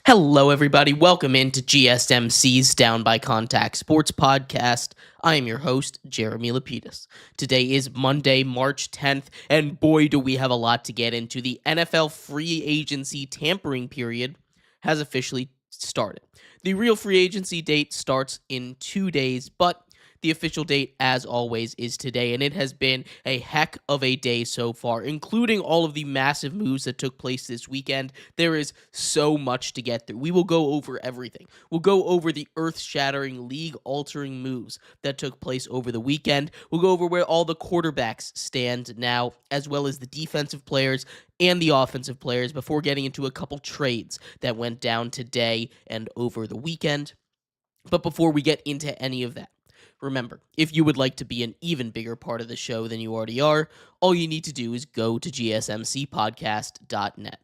Hello, everybody. Welcome into GSMC's Down by Contact Sports Podcast. I am your host, Jeremy Lapidus. Today is Monday, March 10th, and boy, do we have a lot to get into. The NFL free agency tampering period has officially started. The real free agency date starts in 2 days, but the official date, as always, is today, and it has been a heck of a day so far, including all of the massive moves that took place this weekend. There is so much to get through. We will go over everything. We'll go over the earth-shattering, league-altering moves that took place over the weekend. We'll go over where all the quarterbacks stand now, as well as the defensive players and the offensive players, before getting into a couple trades that went down today and over the weekend. But before we get into any of that, remember, if you would like to be an even bigger part of the show than you already are, all you need to do is go to gsmcpodcast.net.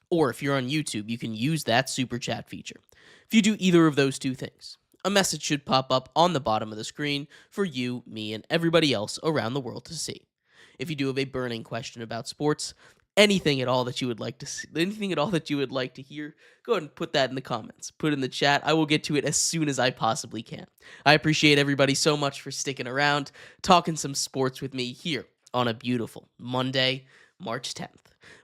Or if you're on YouTube, you can use that super chat feature. If you do either of those two things, a message should pop up on the bottom of the screen for you, me, and everybody else around the world to see. If you do have a burning question about sports, anything at all that you would like to see, anything at all that you would like to hear, go ahead and put that in the comments. Put it in the chat. I will get to it as soon as I possibly can. I appreciate everybody so much for sticking around, talking some sports with me here on a beautiful Monday, March 10th.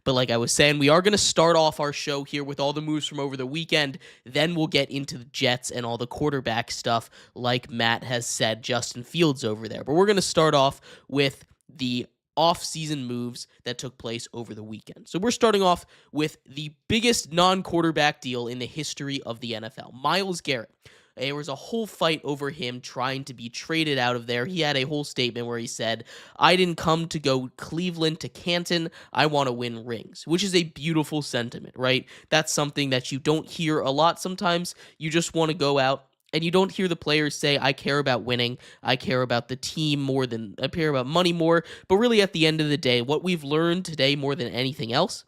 But like I was saying, we are going to start off our show here with all the moves from over the weekend. Then we'll get into the Jets and all the quarterback stuff, like Matt has said, Justin Fields over there. But we're going to start off with the off-season moves that took place over the weekend. So we're starting off with the biggest non-quarterback deal in the history of the NFL. Myles Garrett. There was a whole fight over him trying to be traded out of there. He had a whole statement where he said, "I didn't come to go Cleveland to Canton. I want to win rings," which is a beautiful sentiment, right? That's something that you don't hear a lot sometimes. You just want to go out, and you don't hear the players say, "I care about winning. I care about the team more than I care about money more." But really, at the end of the day, what we've learned today more than anything else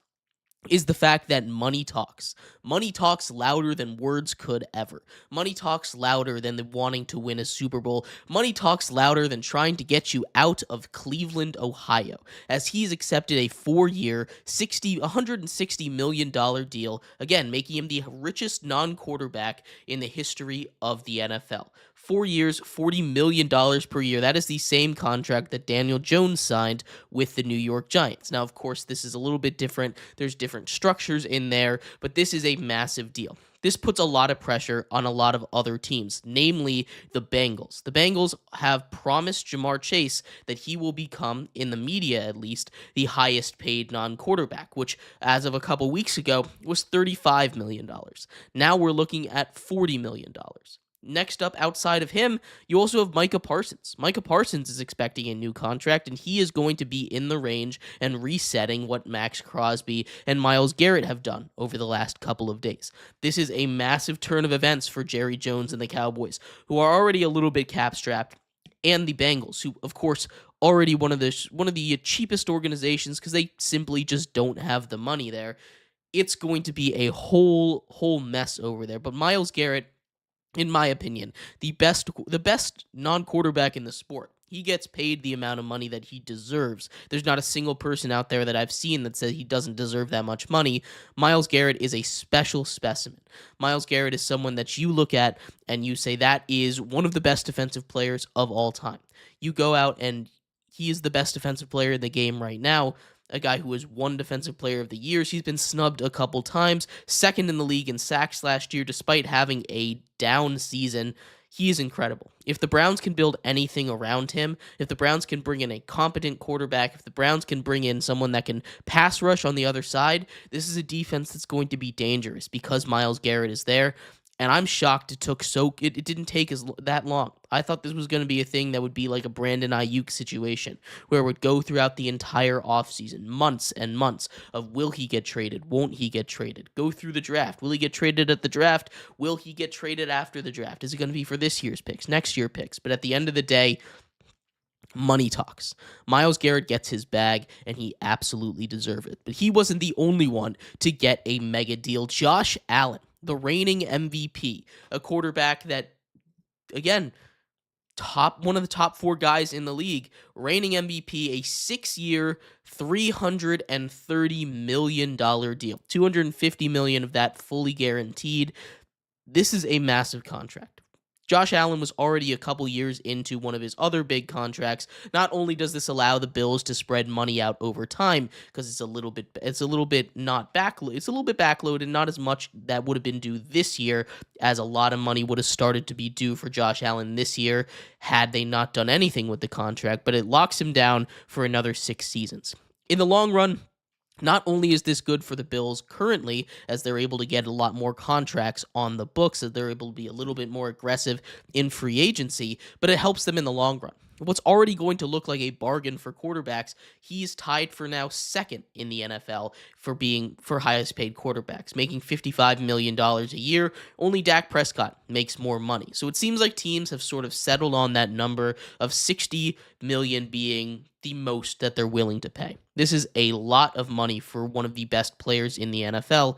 is the fact that money talks. Money talks louder than words could ever. Money talks louder than the wanting to win a Super Bowl. Money talks louder than trying to get you out of Cleveland, Ohio, as he's accepted a 4-year, $160 million deal, again, making him the richest non-quarterback in the history of the NFL. 4 years, $40 million per year. That is the same contract that Daniel Jones signed with the New York Giants. Now, of course, this is a little bit different. There's different structures in there, but this is a massive deal. This puts a lot of pressure on a lot of other teams, namely the Bengals. The Bengals have promised Jamar Chase that he will become, in the media at least, the highest paid non-quarterback, which as of a couple weeks ago was $35 million. Now we're looking at $40 million. Next up, outside of him, you also have Micah Parsons. Micah Parsons is expecting a new contract, and he is going to be in the range and resetting what Max Crosby and Myles Garrett have done over the last couple of days. This is a massive turn of events for Jerry Jones and the Cowboys, who are already a little bit cap-strapped, and the Bengals, who, of course, already one of the cheapest organizations because they simply just don't have the money there. It's going to be a whole mess over there. But Myles Garrett, in my opinion, the best non-quarterback in the sport. He gets paid the amount of money that he deserves. There's not a single person out there that I've seen that says he doesn't deserve that much money. Myles Garrett is a special specimen. Myles Garrett is someone that you look at and you say that is one of the best defensive players of all time. You go out and he is the best defensive player in the game right now. A guy who has won Defensive Player of the Year. He's been snubbed a couple times. Second in the league in sacks last year, despite having a down season. He is incredible. If the Browns can build anything around him, if the Browns can bring in a competent quarterback, if the Browns can bring in someone that can pass rush on the other side, this is a defense that's going to be dangerous because Myles Garrett is there. And I'm shocked it didn't take that long. I thought this was going to be a thing that would be like a Brandon Ayuk situation, where it would go throughout the entire offseason, months and months of will he get traded, won't he get traded, go through the draft, will he get traded at the draft, will he get traded after the draft, is it going to be for this year's picks, next year's picks, but at the end of the day, money talks. Myles Garrett gets his bag, and he absolutely deserves it. But he wasn't the only one to get a mega deal. Josh Allen, the reigning MVP, a quarterback that, again, one of the top 4 guys in the league, reigning MVP, a 6-year, $330 million deal. $250 million of that fully guaranteed. This is a massive contract. Josh Allen was already a couple years into one of his other big contracts. Not only does this allow the Bills to spread money out over time, because it's a little bit backloaded, not as much that would have been due this year, as a lot of money would have started to be due for Josh Allen this year had they not done anything with the contract, but it locks him down for another 6 seasons. In the long run, not only is this good for the Bills currently, as they're able to get a lot more contracts on the books, as they're able to be a little bit more aggressive in free agency, but it helps them in the long run. What's already going to look like a bargain for quarterbacks, he's tied for now second in the NFL for highest paid quarterbacks, making $55 million a year. Only Dak Prescott makes more money. So it seems like teams have sort of settled on that number of $60 million being the most that they're willing to pay. This is a lot of money for one of the best players in the NFL,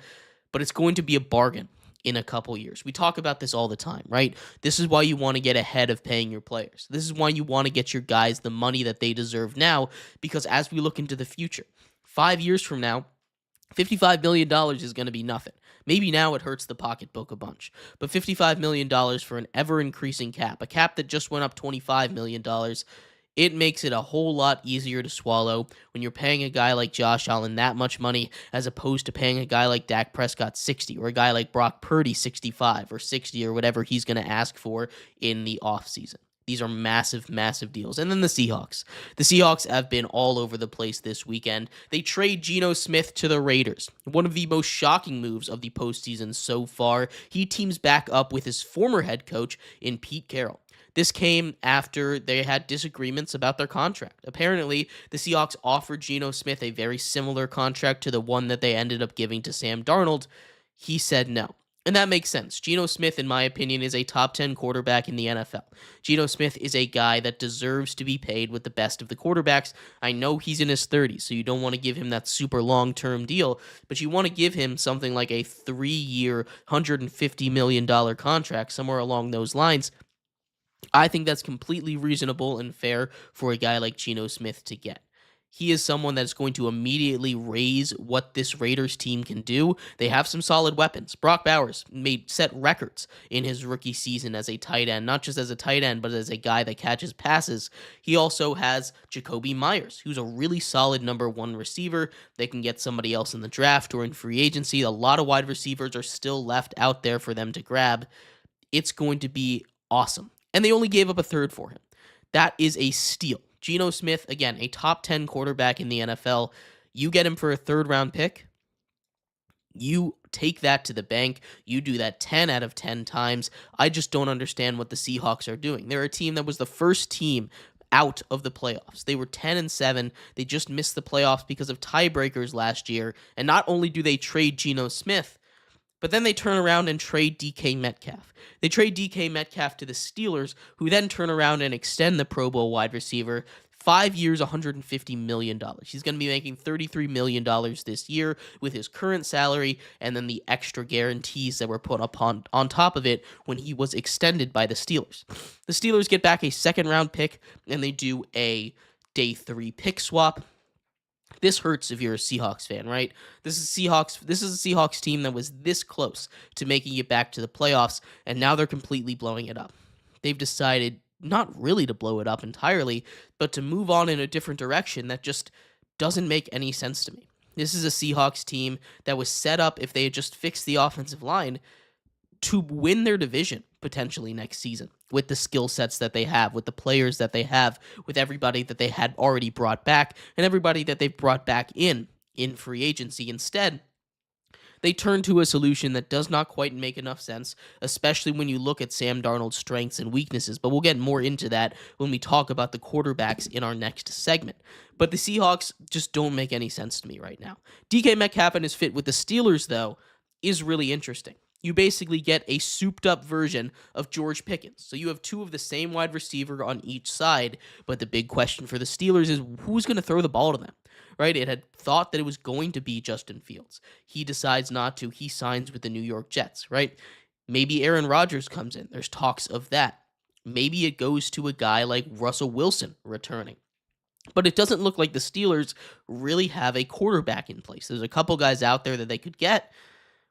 but it's going to be a bargain in a couple years. We talk about this all the time, right? This is why you want to get ahead of paying your players. This is why you want to get your guys the money that they deserve now, because as we look into the future, 5 years from now, $55 million is going to be nothing. Maybe now it hurts the pocketbook a bunch, but $55 million for an ever-increasing cap, a cap that just went up $25 million, it makes it a whole lot easier to swallow when you're paying a guy like Josh Allen that much money as opposed to paying a guy like Dak Prescott 60 or a guy like Brock Purdy 65 or 60 or whatever he's going to ask for in the offseason. These are massive, massive deals. And then the Seahawks. The Seahawks have been all over the place this weekend. They trade Geno Smith to the Raiders. One of the most shocking moves of the postseason so far. He teams back up with his former head coach in Pete Carroll. This came after they had disagreements about their contract. Apparently, the Seahawks offered Geno Smith a very similar contract to the one that they ended up giving to Sam Darnold. He said no. And that makes sense. Geno Smith, in my opinion, is a top 10 quarterback in the NFL. Geno Smith is a guy that deserves to be paid with the best of the quarterbacks. I know he's in his 30s, so you don't want to give him that super long-term deal, but you want to give him something like a 3-year, $150 million contract, somewhere along those lines. I think that's completely reasonable and fair for a guy like Geno Smith to get. He is someone that's going to immediately raise what this Raiders team can do. They have some solid weapons. Brock Bowers set records in his rookie season as a tight end, not just as a tight end, but as a guy that catches passes. He also has Jacoby Myers, who's a really solid number 1 receiver. They can get somebody else in the draft or in free agency. A lot of wide receivers are still left out there for them to grab. It's going to be awesome. And they only gave up a third for him. That is a steal. Geno Smith, again, a top 10 quarterback in the NFL. You get him for a 3rd-round pick. You take that to the bank. You do that 10 out of 10 times. I just don't understand what the Seahawks are doing. They're a team that was the first team out of the playoffs. They were 10-7. They just missed the playoffs because of tiebreakers last year. And not only do they trade Geno Smith, but then they turn around and trade DK Metcalf. They trade DK Metcalf to the Steelers, who then turn around and extend the Pro Bowl wide receiver. 5 years, $150 million. He's going to be making $33 million this year with his current salary and then the extra guarantees that were put on top of it when he was extended by the Steelers. The Steelers get back a 2nd-round pick, and they do a day 3 pick swap. This hurts if you're a Seahawks fan, right? This is a Seahawks team that was this close to making it back to the playoffs, and now they're completely blowing it up. They've decided not really to blow it up entirely, but to move on in a different direction that just doesn't make any sense to me. This is a Seahawks team that was set up, if they had just fixed the offensive line, to win their division potentially next season with the skill sets that they have, with the players that they have, with everybody that they had already brought back, and everybody that they've brought back in free agency. Instead, they turn to a solution that does not quite make enough sense, especially when you look at Sam Darnold's strengths and weaknesses, but we'll get more into that when we talk about the quarterbacks in our next segment. But the Seahawks just don't make any sense to me right now. DK Metcalf and his fit with the Steelers, though, is really interesting. You basically get a souped-up version of George Pickens. So you have 2 of the same wide receiver on each side, but the big question for the Steelers is who's going to throw the ball to them, right? It had thought that it was going to be Justin Fields. He decides not to. He signs with the New York Jets, right? Maybe Aaron Rodgers comes in. There's talks of that. maybe it goes to a guy like Russell Wilson returning. But it doesn't look like the Steelers really have a quarterback in place. There's a couple guys out there that they could get,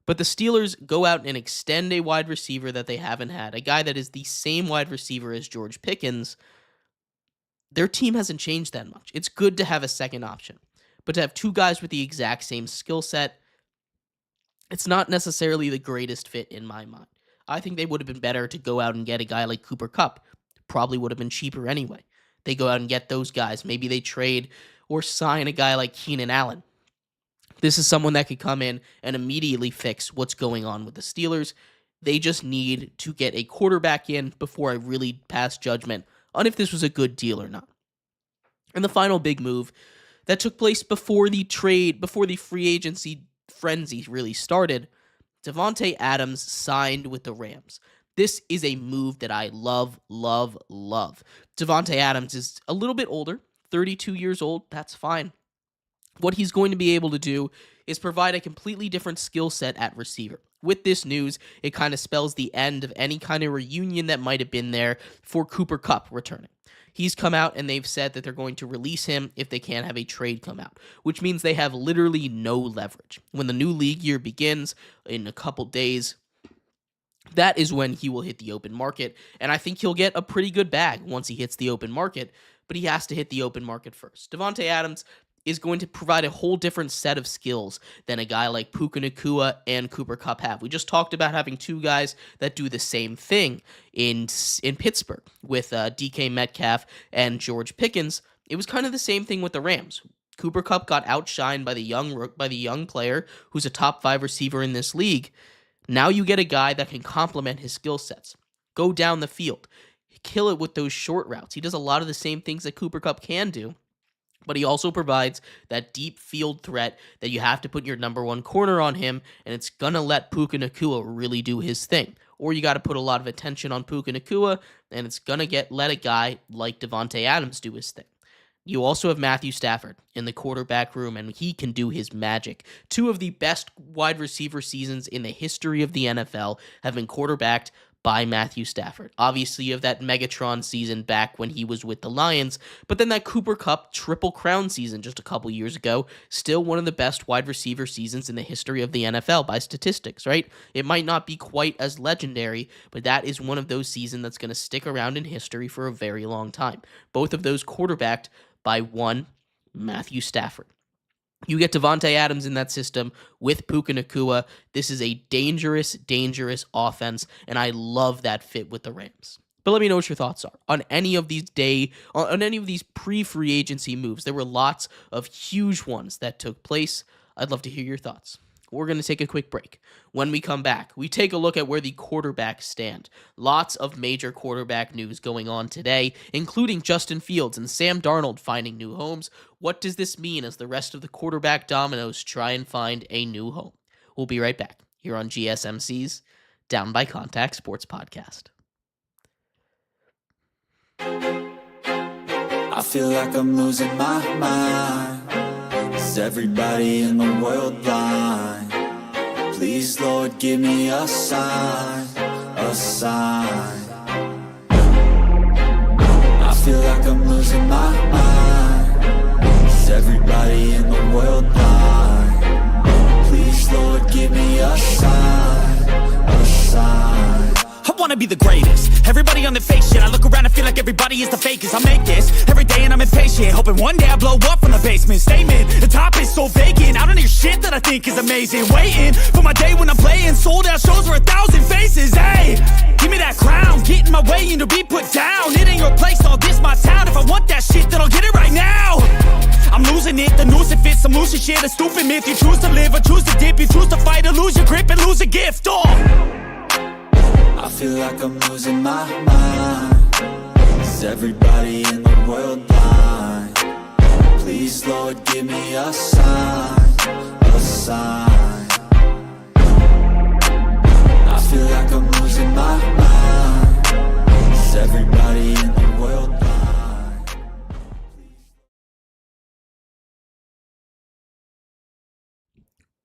but the Steelers go out and extend a wide receiver that they haven't had, a guy that is the same wide receiver as George Pickens. Their team hasn't changed that much. It's good to have a second option, but to have two guys with the exact same skill set, it's not necessarily the greatest fit in my mind. I think they would have been better to go out and get a guy like Cooper Kupp. Probably would have been cheaper anyway. They go out and get those guys. Maybe they trade or sign a guy like Keenan Allen. This is someone that could come in and immediately fix what's going on with the Steelers. They just need to get a quarterback in before I really pass judgment on if this was a good deal or not. And the final big move that took place before the free agency frenzy really started, Davante Adams signed with the Rams. This is a move that I love, love, love. Davante Adams is a little bit older, 32 years old. That's fine. What he's going to be able to do is provide a completely different skill set at receiver. With this news, it kind of spells the end of any kind of reunion that might have been there for Cooper Kupp returning. He's come out and they've said that they're going to release him if they can't have a trade come out, which means they have literally no leverage. When the new league year begins in a couple days, that is when he will hit the open market, and I think he'll get a pretty good bag once he hits the open market, but he has to hit the open market first. Davante Adams is going to provide a whole different set of skills than a guy like Puka Nacua and Cooper Kupp have. We just talked about having two guys that do the same thing in Pittsburgh with DK Metcalf and George Pickens. It was kind of the same thing with the Rams. Cooper Kupp got outshined by the young player who's a top 5 receiver in this league. Now you get a guy that can complement his skill sets. Go down the field. Kill it with those short routes. He does a lot of the same things that Cooper Kupp can do, but he also provides that deep field threat that you have to put your number one corner on him, and it's going to let Puka Nacua really do his thing. Or you got to put a lot of attention on Puka Nacua, and it's going to let a guy like Davante Adams do his thing. You also have Matthew Stafford in the quarterback room, and he can do his magic. 2 of the best wide receiver seasons in the history of the NFL have been quarterbacked by Matthew Stafford. Obviously, you have that Megatron season back when he was with the Lions, but then that Cooper Kupp Triple Crown season just a couple years ago, still one of the best wide receiver seasons in the history of the NFL by statistics, right? It might not be quite as legendary, but that is one of those seasons that's going to stick around in history for a very long time. Both of those quarterbacked by one Matthew Stafford. You get Davante Adams in that system with Puka Nacua. This is a dangerous, dangerous offense, and I love that fit with the Rams. But let me know what your thoughts are on any of these pre-free agency moves. There were lots of huge ones that took place. I'd love to hear your thoughts. We're going to take a quick break. When we come back, we take a look at where the quarterbacks stand. Lots of major quarterback news going on today, including Justin Fields and Sam Darnold finding new homes. What does this mean as the rest of the quarterback dominoes try and find a new home? We'll be right back here on GSMC's Down by Contact Sports Podcast. I feel like I'm losing my mind. Is everybody in the world blind? Please, Lord, give me a sign, a sign. I feel like I'm losing my mind. Is everybody in the world blind? Please, Lord, give me a sign, a sign. I wanna be the greatest. Everybody on the fake shit. I look around and feel like everybody is the fakest. I make this every day and I'm impatient, hoping one day I blow up from the basement. Statement, the top is so vacant. I don't hear shit that I think is amazing. Waiting for my day when I'm playing sold out shows for 1,000 faces. Hey, give me that crown, get in my way and to be put down. It ain't your place, all this my town. If I want that shit, then I'll get it right now. I'm losing it, the noose it fits, some losing shit, a stupid myth. You choose to live or choose to dip, you choose to fight or lose your grip and lose a gift. I feel like I'm losing my mind. Is everybody in the world blind? Please, Lord, give me a sign, a sign. I feel like I'm losing my mind. Is everybody in the world blind?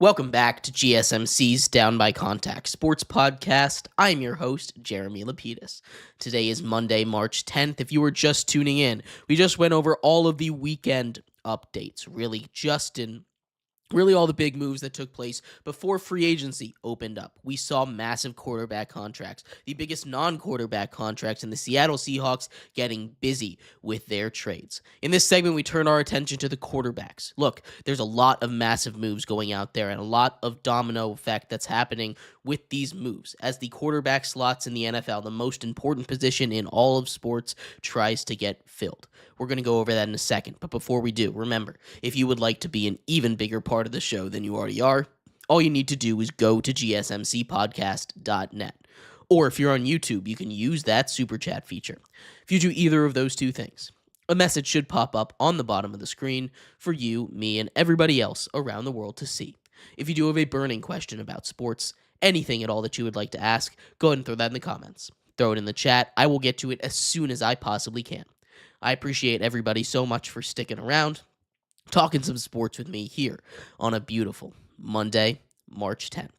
Welcome back to GSMC's Down by Contact Sports Podcast. I'm your host, Jeremy Lapidus. Today is Monday, March 10th. If you were just tuning in, we just went over all of the weekend updates, really all the big moves that took place before free agency opened up. We saw massive quarterback contracts, the biggest non-quarterback contracts, and the Seattle Seahawks getting busy with their trades. In this segment, we turn our attention to the quarterbacks. Look, there's a lot of massive moves going out there and a lot of domino effect that's happening with these moves as the quarterback slots in the NFL, the most important position in all of sports, tries to get filled. We're going to go over that in a second, but before we do, remember, if you would like to be an even bigger part of the show than you already are, all you need to do is go to gsmcpodcast.net. Or if you're on YouTube, you can use that super chat feature. If you do either of those two things, a message should pop up on the bottom of the screen for you, me, and everybody else around the world to see. If you do have a burning question about sports, anything at all that you would like to ask, go ahead and throw that in the comments. Throw it in the chat. I will get to it as soon as I possibly can. I appreciate everybody so much for sticking around, talking some sports with me here on a beautiful Monday, March 10th.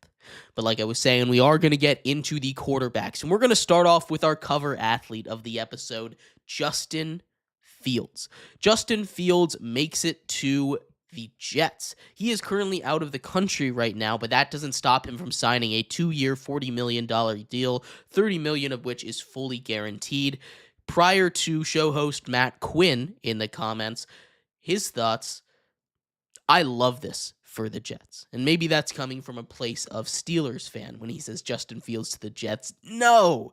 But like I was saying, we are going to get into the quarterbacks, and we're going to start off with our cover athlete of the episode, Justin Fields. Justin Fields makes it to the Jets. He is currently out of the country right now, but that doesn't stop him from signing a 2-year, $40 million deal, $30 million of which is fully guaranteed. Prior to show host Matt Quinn in the comments, his thoughts, I love this for the Jets. And maybe that's coming from a place of Steelers fan when he says Justin Fields to the Jets. No!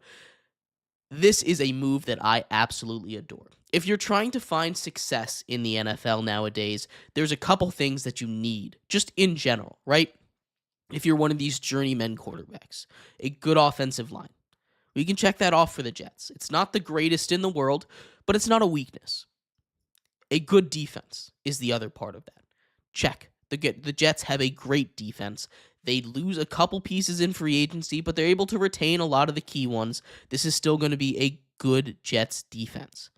This is a move that I absolutely adore. If you're trying to find success in the NFL nowadays, there's a couple things that you need, just in general, right? If you're one of these journeyman quarterbacks, a good offensive line. We can check that off for the Jets. It's not the greatest in the world, but it's not a weakness. A good defense is the other part of that. Check. The Jets have a great defense. They lose a couple pieces in free agency, but they're able to retain a lot of the key ones. This is still going to be a good Jets defense.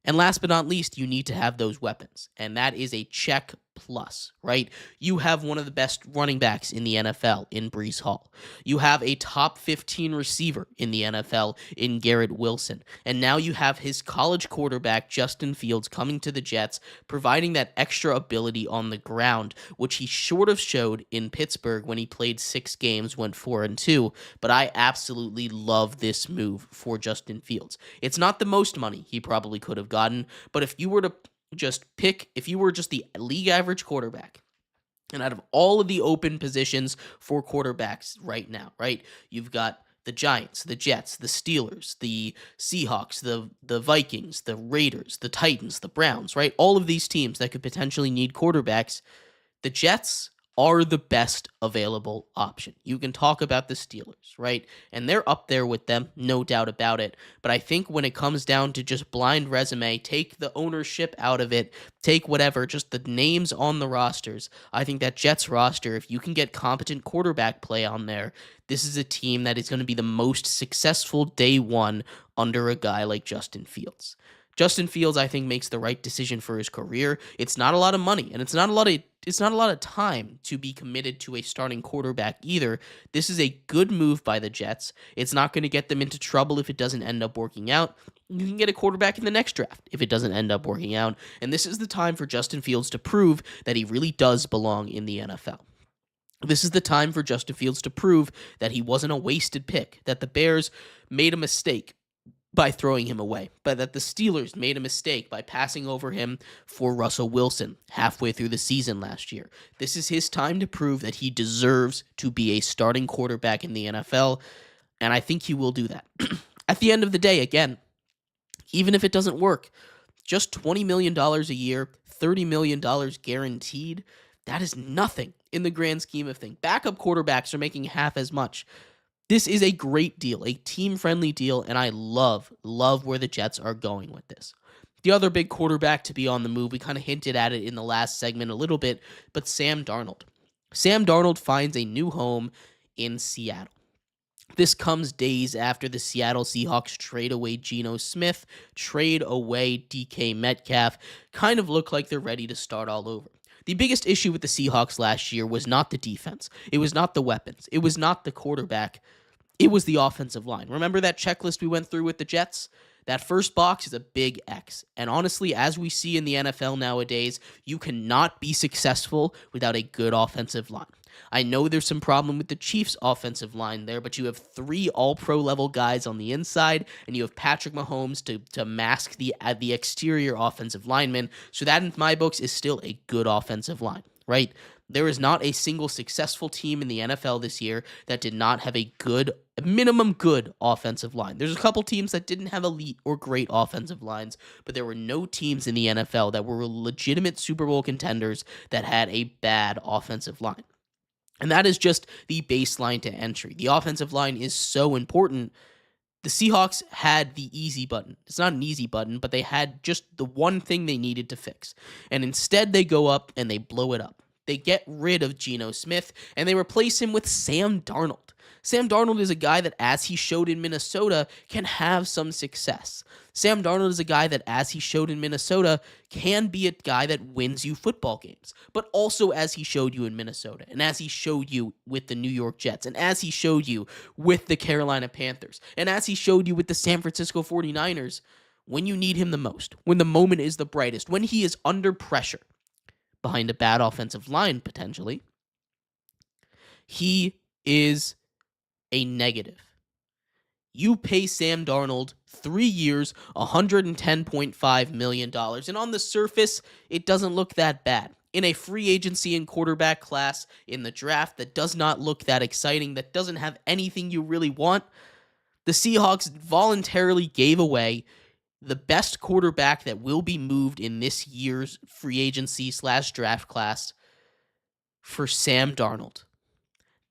And last but not least, you need to have those weapons. And that is a check plus, right? You have one of the best running backs in the NFL in Breece Hall. You have a top 15 receiver in the NFL in Garrett Wilson. And now you have his college quarterback, Justin Fields, coming to the Jets, providing that extra ability on the ground, which he sort of showed in Pittsburgh when he played 6 games, went 4-2. But I absolutely love this move for Justin Fields. It's not the most money he probably could have gotten, but if you were just the league average quarterback, and out of all of the open positions for quarterbacks right now, right, you've got the Giants, the Jets, the Steelers, the Seahawks, the Vikings, the Raiders, the Titans, the Browns, right, all of these teams that could potentially need quarterbacks. The Jets are the best available option. You can talk about the Steelers, right? And they're up there with them, no doubt about it. But I think when it comes down to just blind resume, take the ownership out of it, take whatever, just the names on the rosters, I think that Jets roster, if you can get competent quarterback play on there, this is a team that is going to be the most successful day one under a guy like Justin Fields. Justin Fields, I think, makes the right decision for his career. It's not a lot of money, and it's not a lot of time to be committed to a starting quarterback either. This is a good move by the Jets. It's not going to get them into trouble if it doesn't end up working out. You can get a quarterback in the next draft if it doesn't end up working out. And this is the time for Justin Fields to prove that he really does belong in the NFL. This is the time for Justin Fields to prove that he wasn't a wasted pick, that the Bears made a mistake by throwing him away, but that the Steelers made a mistake by passing over him for Russell Wilson halfway through the season last year. This is his time to prove that he deserves to be a starting quarterback in the NFL, and I think he will do that. At the end of the day, again, even if it doesn't work, just $20 million a year, $30 million guaranteed, that is nothing in the grand scheme of things. Backup quarterbacks are making half as much. This is a great deal, a team-friendly deal, and I love where the Jets are going with this. The other big quarterback to be on the move, we kind of hinted at it in the last segment a little bit, but Sam Darnold. Sam Darnold finds a new home in Seattle. This comes days after the Seattle Seahawks trade away Geno Smith, trade away DK Metcalf, kind of look like they're ready to start all over. The biggest issue with the Seahawks last year was not the defense. It was not the weapons. It was not the quarterback. It was the offensive line. Remember that checklist we went through with the Jets? That first box is a big X. And honestly, as we see in the NFL nowadays, you cannot be successful without a good offensive line. I know there's some problem with the Chiefs' offensive line there, but you have 3 all-pro level guys on the inside, and you have Patrick Mahomes to mask the exterior offensive linemen. So that, in my books, is still a good offensive line, right? There is not a single successful team in the NFL this year that did not have a minimum good offensive line. There's a couple teams that didn't have elite or great offensive lines, but there were no teams in the NFL that were legitimate Super Bowl contenders that had a bad offensive line. And that is just the baseline to entry. The offensive line is so important. The Seahawks had the easy button. It's not an easy button, but they had just the one thing they needed to fix. And instead, they go up and they blow it up. They get rid of Geno Smith, and they replace him with Sam Darnold. Sam Darnold is a guy that, as he showed in Minnesota, can have some success. Sam Darnold is a guy that, as he showed in Minnesota, can be a guy that wins you football games. But also, as he showed you in Minnesota, and as he showed you with the New York Jets, and as he showed you with the Carolina Panthers, and as he showed you with the San Francisco 49ers, when you need him the most, when the moment is the brightest, when he is under pressure, behind a bad offensive line, potentially, he is a negative. You pay Sam Darnold 3 years, $110.5 million, and on the surface, it doesn't look that bad. In a free agency and quarterback class in the draft that does not look that exciting, that doesn't have anything you really want, the Seahawks voluntarily gave away the best quarterback that will be moved in this year's free agency / draft class for Sam Darnold.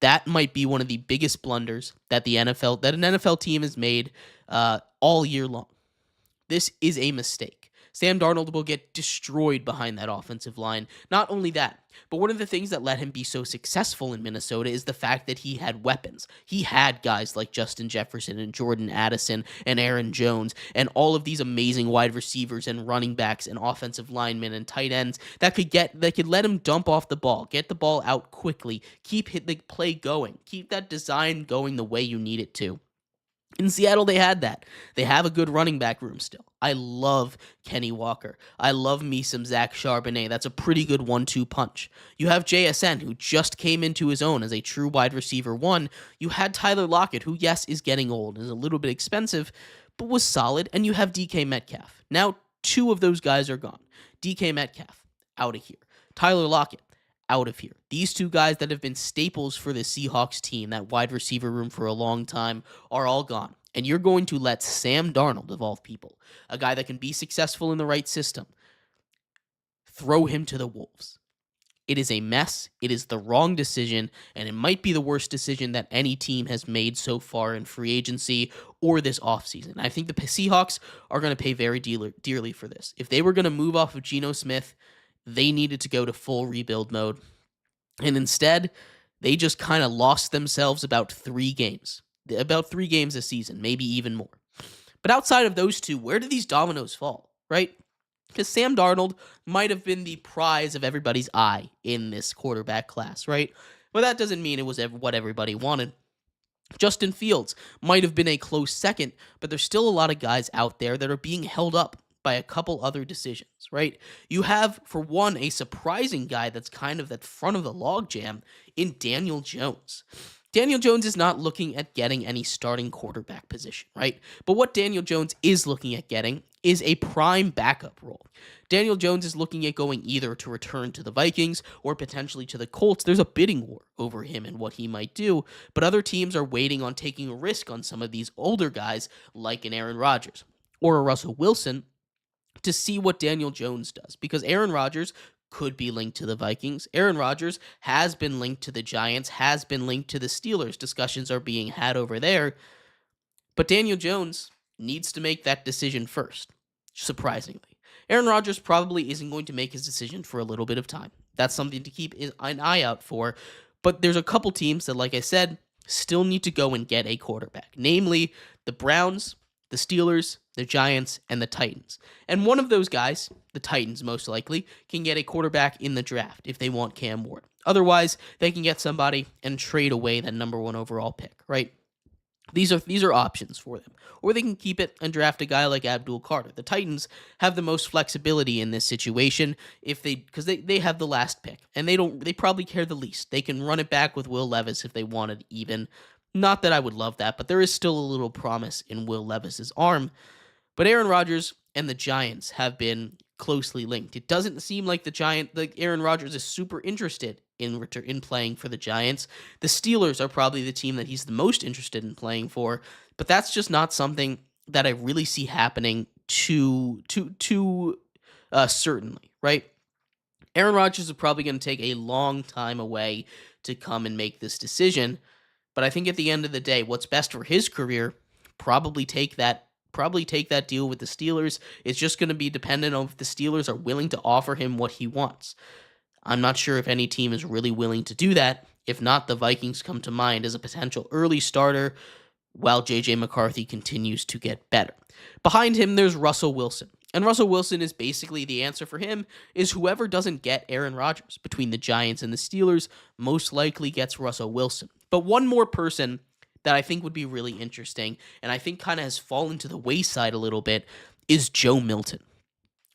That might be one of the biggest blunders that an NFL team has made all year long. This is a mistake. Sam Darnold will get destroyed behind that offensive line. Not only that, but one of the things that let him be so successful in Minnesota is the fact that he had weapons. He had guys like Justin Jefferson and Jordan Addison and Aaron Jones and all of these amazing wide receivers and running backs and offensive linemen and tight ends that could let him dump off the ball, get the ball out quickly, keep the play going, keep that design going the way you need it to. In Seattle, they had that. They have a good running back room still. I love Kenny Walker. I love me some Zach Charbonnet. That's a pretty good 1-2 punch. You have JSN, who just came into his own as a true wide receiver 1. You had Tyler Lockett, who, yes, is getting old, is a little bit expensive, but was solid. And you have DK Metcalf. Now, 2 of those guys are gone. DK Metcalf, out of here. Tyler Lockett, out of here. These 2 guys that have been staples for the Seahawks team, that wide receiver room for a long time, are all gone. And you're going to let Sam Darnold, of all people, a guy that can be successful in the right system, throw him to the wolves. It is a mess. It is the wrong decision, and it might be the worst decision that any team has made so far in free agency or this offseason. I think the Seahawks are going to pay very dearly for this. If they were going to move off of Geno Smith, they needed to go to full rebuild mode. And instead, they just kind of lost themselves about 3 games. About 3 games a season, maybe even more. But outside of those 2, where do these dominoes fall, right? Because Sam Darnold might have been the prize of everybody's eye in this quarterback class, right? But that doesn't mean it was what everybody wanted. Justin Fields might have been a close second, but there's still a lot of guys out there that are being held up by a couple other decisions, right? You have, for one, a surprising guy that's kind of that front of the logjam in Daniel Jones. Daniel Jones is not looking at getting any starting quarterback position, right? But what Daniel Jones is looking at getting is a prime backup role. Daniel Jones is looking at going either to return to the Vikings or potentially to the Colts. There's a bidding war over him and what he might do, but other teams are waiting on taking a risk on some of these older guys like an Aaron Rodgers or a Russell Wilson to see what Daniel Jones does, because Aaron Rodgers could be linked to the Vikings. Aaron Rodgers has been linked to the Giants, has been linked to the Steelers. Discussions are being had over there. But Daniel Jones needs to make that decision first, surprisingly. Aaron Rodgers probably isn't going to make his decision for a little bit of time. That's something to keep an eye out for. But there's a couple teams that, like I said, still need to go and get a quarterback. Namely, the Browns, the Steelers, the Giants, and the Titans. And one of those guys, the Titans most likely, can get a quarterback in the draft if they want Cam Ward. Otherwise, they can get somebody and trade away that number 1 overall pick, right? These are options for them. Or they can keep it and draft a guy like Abdul Carter. The Titans have the most flexibility in this situation because they have the last pick, and they probably care the least. They can run it back with Will Levis if they wanted even. Not that I would love that, but there is still a little promise in Will Levis's arm. But Aaron Rodgers and the Giants have been closely linked. It doesn't seem like Aaron Rodgers is super interested in playing for the Giants. The Steelers are probably the team that he's the most interested in playing for, but that's just not something that I really see happening too certainly, right? Aaron Rodgers is probably going to take a long time away to come and make this decision, but I think at the end of the day, what's best for his career, probably take that deal with the Steelers. It's just going to be dependent on if the Steelers are willing to offer him what he wants. I'm not sure if any team is really willing to do that. If not, the Vikings come to mind as a potential early starter while J.J. McCarthy continues to get better. Behind him, there's Russell Wilson. And Russell Wilson is basically the answer for him is whoever doesn't get Aaron Rodgers between the Giants and the Steelers most likely gets Russell Wilson. But one more person that I think would be really interesting, and I think kind of has fallen to the wayside a little bit, is Joe Milton.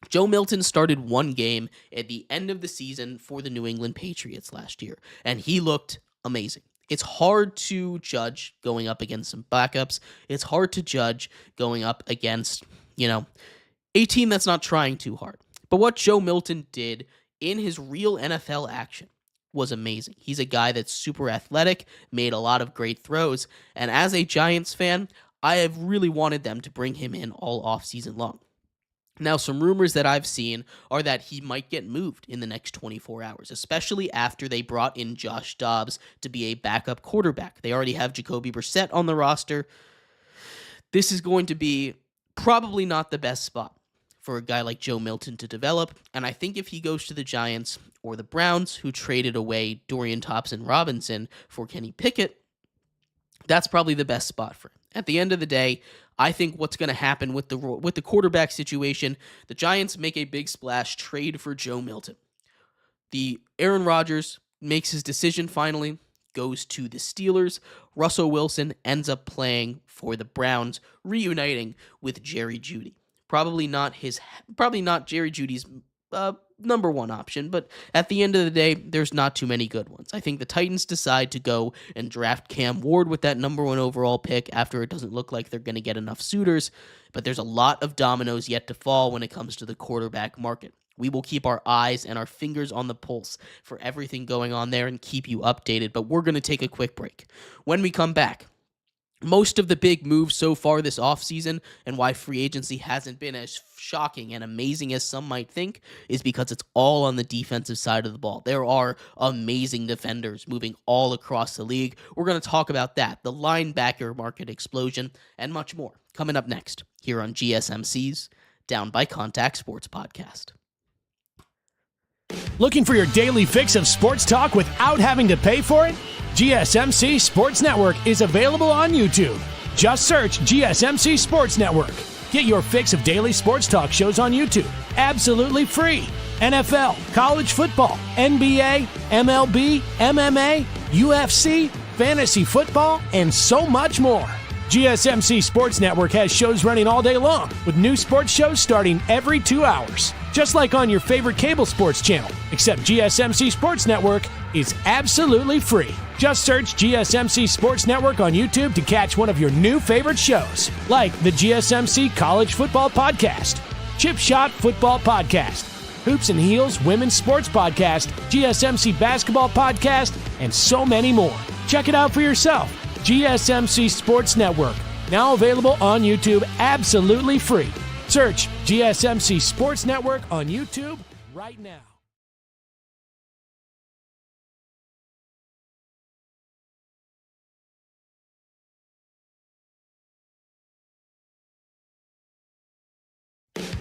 Joe Milton started one game at the end of the season for the New England Patriots last year, and he looked amazing. It's hard to judge going up against some backups. It's hard to judge going up against, a team that's not trying too hard. But what Joe Milton did in his real NFL action was amazing. He's a guy that's super athletic, made a lot of great throws, and as a Giants fan, I have really wanted them to bring him in all offseason long. Now, some rumors that I've seen are that he might get moved in the next 24 hours, especially after they brought in Josh Dobbs to be a backup quarterback. They already have Jacoby Brissett on the roster. This is going to be probably not the best spot for a guy like Joe Milton to develop, and I think if he goes to the Giants or the Browns, who traded away Dorian Thompson-Robinson for Kenny Pickett, that's probably the best spot for him. At the end of the day, I think what's going to happen with the quarterback situation, the Giants make a big splash trade for Joe Milton. The Aaron Rodgers makes his decision finally, goes to the Steelers. Russell Wilson ends up playing for the Browns, reuniting with Jerry Jeudy. Probably not Jerry Jeudy's number 1 option, but at the end of the day, there's not too many good ones. I think the Titans decide to go and draft Cam Ward with that number 1 overall pick after it doesn't look like they're going to get enough suitors, but there's a lot of dominoes yet to fall when it comes to the quarterback market. We will keep our eyes and our fingers on the pulse for everything going on there and keep you updated, but we're going to take a quick break. When we come back, most of the big moves so far this offseason and why free agency hasn't been as shocking and amazing as some might think is because it's all on the defensive side of the ball. There are amazing defenders moving all across the league. We're going to talk about that, the linebacker market explosion, and much more coming up next here on GSMC's Down by Contact Sports Podcast. Looking for your daily fix of sports talk without having to pay for it? GSMC Sports Network is available on YouTube. Just search GSMC Sports Network. Get your fix of daily sports talk shows on YouTube, absolutely free. NFL, college football, NBA, MLB, MMA, UFC, fantasy football, and so much more. GSMC Sports Network has shows running all day long, with new sports shows starting every 2 hours. Just like on your favorite cable sports channel, except GSMC Sports Network is absolutely free. Just search GSMC Sports Network on YouTube to catch one of your new favorite shows, like the GSMC College Football Podcast, Chip Shot Football Podcast, Hoops and Heels Women's Sports Podcast, GSMC Basketball Podcast, and so many more. Check it out for yourself. GSMC Sports Network, now available on YouTube absolutely free. Search GSMC Sports Network on YouTube right now.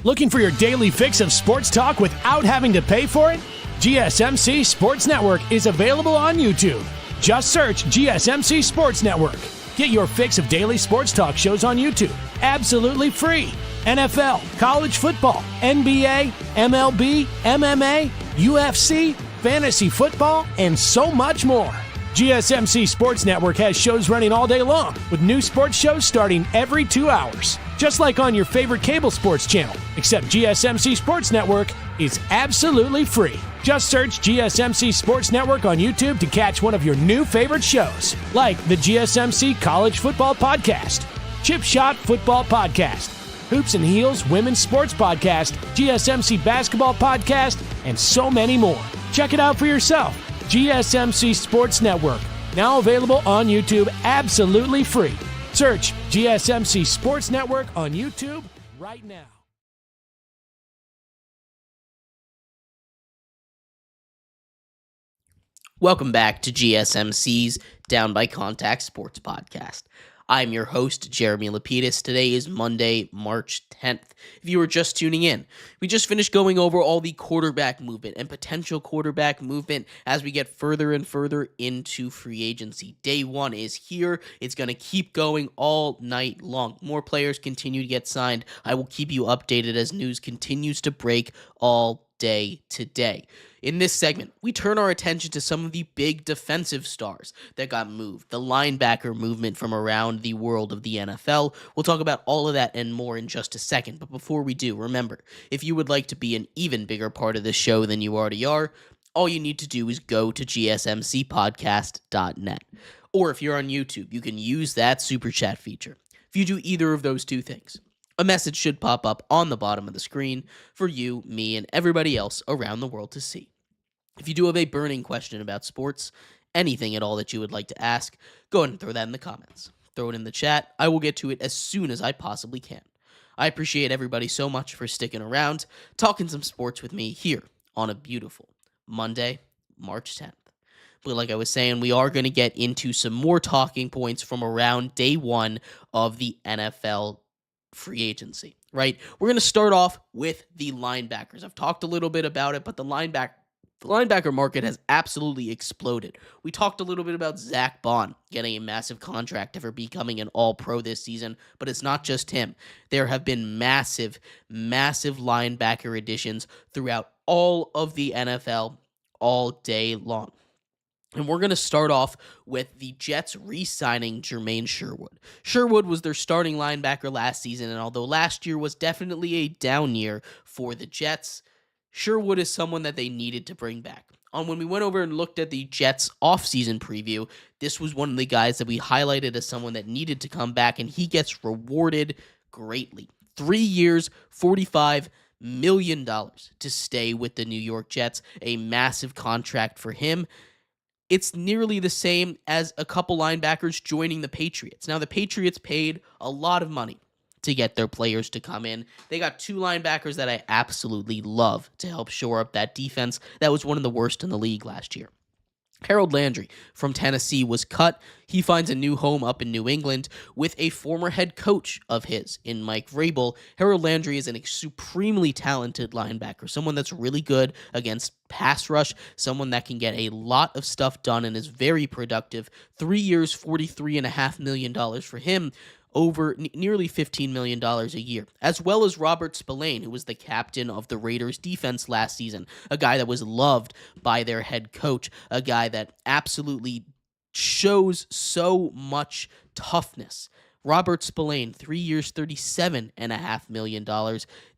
Looking for your daily fix of sports talk without having to pay for it? GSMC Sports Network is available on YouTube. Just search GSMC Sports Network. Get your fix of daily sports talk shows on YouTube, absolutely free. NFL, college football, NBA, MLB, MMA, UFC, fantasy football, and so much more. GSMC Sports Network has shows running all day long, with new sports shows starting every 2 hours. Just like on your favorite cable sports channel, except GSMC Sports Network is absolutely free. Just search GSMC Sports Network on YouTube to catch one of your new favorite shows, like the GSMC College Football Podcast, Chip Shot Football Podcast, Hoops and Heels Women's Sports Podcast, GSMC Basketball Podcast, and so many more. Check it out for yourself. GSMC Sports Network, now available on YouTube absolutely free. Search GSMC Sports Network on YouTube right now. Welcome back to GSMC's Down by Contact Sports Podcast. I'm your host, Jeremy Lapidus. Today is Monday, March 10th. If you were just tuning in, we just finished going over all the quarterback movement and potential quarterback movement as we get further and further into free agency. Day one is here. It's going to keep going all night long. More players continue to get signed. I will keep you updated as news continues to break all day today. In this segment, we turn our attention to some of the big defensive stars that got moved, the linebacker movement from around the world of the NFL. We'll talk about all of that and more in just a second, but before we do, remember, if you would like to be an even bigger part of this show than you already are, all you need to do is go to gsmcpodcast.net. Or if you're on YouTube, you can use that super chat feature. If you do either of those two things, a message should pop up on the bottom of the screen for you, me, and everybody else around the world to see. If you do have a burning question about sports, anything at all that you would like to ask, go ahead and throw that in the comments. Throw it in the chat. I will get to it as soon as I possibly can. I appreciate everybody so much for sticking around, talking some sports with me here on a beautiful Monday, March 10th. But like I was saying, we are going to get into some more talking points from around day one of the NFL free agency, right? We're going to start off with the linebackers. I've talked a little bit about it, but the linebacker market has absolutely exploded. We talked a little bit about Zach Bond getting a massive contract for becoming an all-pro this season, but it's not just him. There have been massive linebacker additions throughout all of the NFL all day long. And we're going to start off with the Jets re-signing Jermaine Sherwood. Sherwood was their starting linebacker last season, and although last year was definitely a down year for the Jets, Sherwood is someone that they needed to bring back. When we went over and looked at the Jets offseason preview, this was one of the guys that we highlighted as someone that needed to come back, and he gets rewarded greatly. 3 years, $45 million to stay with the New York Jets, a massive contract for him. It's nearly the same as a couple linebackers joining the Patriots. Now, the Patriots paid a lot of money to get their players to come in. They got two linebackers that I absolutely love to help shore up that defense that was one of the worst in the league last year. Harold Landry from Tennessee was cut. He finds a new home up in New England with a former head coach of his in Mike Vrabel. Harold Landry is a supremely talented linebacker, someone that's really good against pass rush, someone that can get a lot of stuff done and is very productive. 3 years, $43.5 million for him, over nearly $15 million a year, as well as Robert Spillane, who was the captain of the Raiders defense last season, a guy that was loved by their head coach, a guy that absolutely shows so much toughness. Robert Spillane, 3 years, $37.5 million.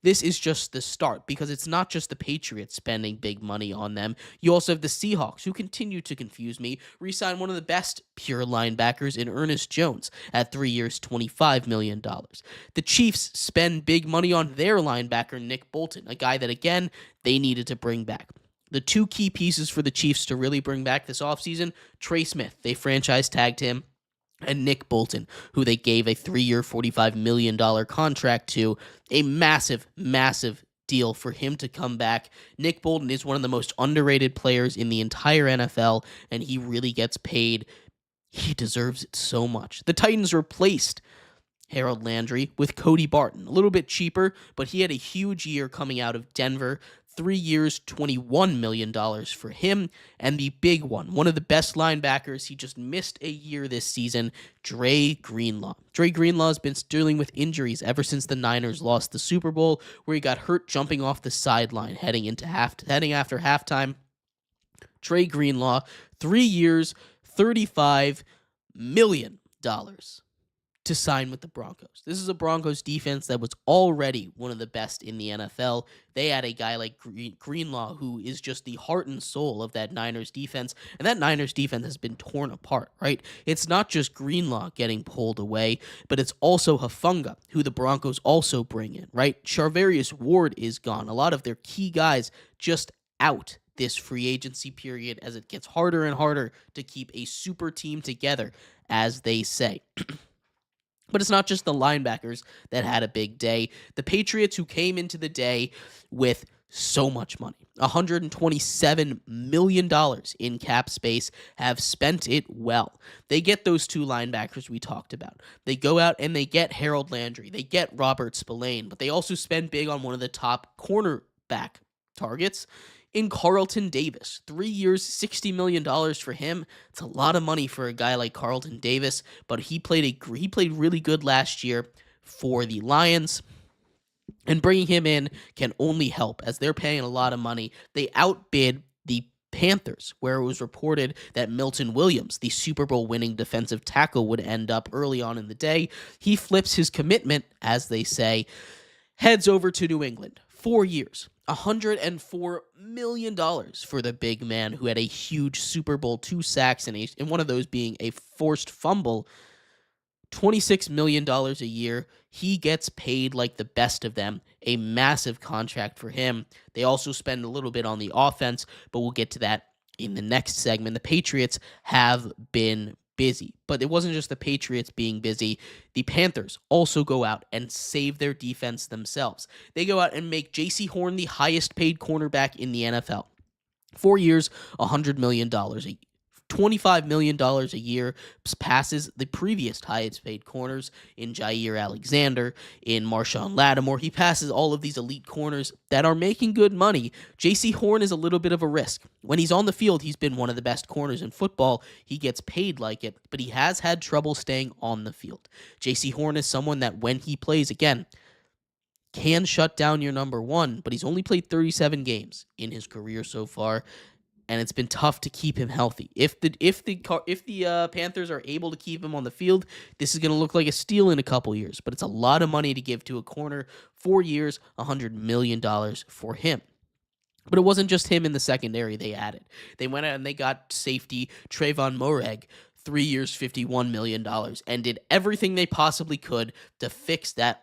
This is just the start, because it's not just the Patriots spending big money on them. You also have the Seahawks, who continue to confuse me, re-sign one of the best pure linebackers in Ernest Jones at 3 years, $25 million. The Chiefs spend big money on their linebacker, Nick Bolton, a guy that, again, they needed to bring back. The two key pieces for the Chiefs to really bring back this offseason, Trey Smith, they franchise tagged him, and Nick Bolton, who they gave a 3-year, $45 million contract to, a massive deal for him to come back. Nick Bolton is one of the most underrated players in the entire NFL, and he really gets paid. He deserves it so much. The Titans replaced Harold Landry with Cody Barton, a little bit cheaper, but he had a huge year coming out of Denver. 3 years, $21 million for him. And the big one of the best linebackers, he just missed a year this season, Dre Greenlaw. Dre Greenlaw has been dealing with injuries ever since the Niners lost the Super Bowl, where he got hurt jumping off the sideline heading after halftime. Dre Greenlaw, 3 years, $35 million to sign with the Broncos. This is a Broncos defense that was already one of the best in the NFL. They had a guy like Greenlaw, who is just the heart and soul of that Niners defense, and that Niners defense has been torn apart, right? It's not just Greenlaw getting pulled away, but it's also Hufanga, who the Broncos also bring in, right? Charvarius Ward is gone. A lot of their key guys just out this free agency period, as it gets harder and harder to keep a super team together, as they say. But it's not just the linebackers that had a big day. The Patriots, who came into the day with so much money, $127 million in cap space, have spent it well. They get those 2 linebackers we talked about. They go out and they get Harold Landry. They get Robert Spillane, but they also spend big on one of the top cornerback targets in Carlton Davis. 3 years, $60 million for him. It's a lot of money for a guy like Carlton Davis, but he played really good last year for the Lions. And bringing him in can only help, as they're paying a lot of money. They outbid the Panthers, where it was reported that Milton Williams, the Super Bowl winning defensive tackle, would end up early on in the day. He flips his commitment, as they say, heads over to New England. 4 years, $104 million for the big man, who had a huge Super Bowl, 2 sacks, and one of those being a forced fumble. $26 million a year. He gets paid like the best of them. A massive contract for him. They also spend a little bit on the offense, but we'll get to that in the next segment. The Patriots have been busy, but it wasn't just the Patriots being busy. The Panthers also go out and save their defense themselves. They go out and make J.C. Horn the highest paid cornerback in the NFL. 4 years, $100 million. $25 million a year, passes the previous highest paid corners in Jair Alexander, in Marshawn Lattimore. He passes all of these elite corners that are making good money. J.C. Horn is a little bit of a risk. When he's on the field, he's been one of the best corners in football. He gets paid like it, but he has had trouble staying on the field. J.C. Horn is someone that when he plays, again, can shut down your number one, but he's only played 37 games in his career so far, and it's been tough to keep him healthy. If the Panthers are able to keep him on the field, this is going to look like a steal in a couple years. But it's a lot of money to give to a corner. 4 years, $100 million for him. But it wasn't just him in the secondary they added. They went out and they got safety Trayvon Moreg, 3 years, $51 million, and did everything they possibly could to fix that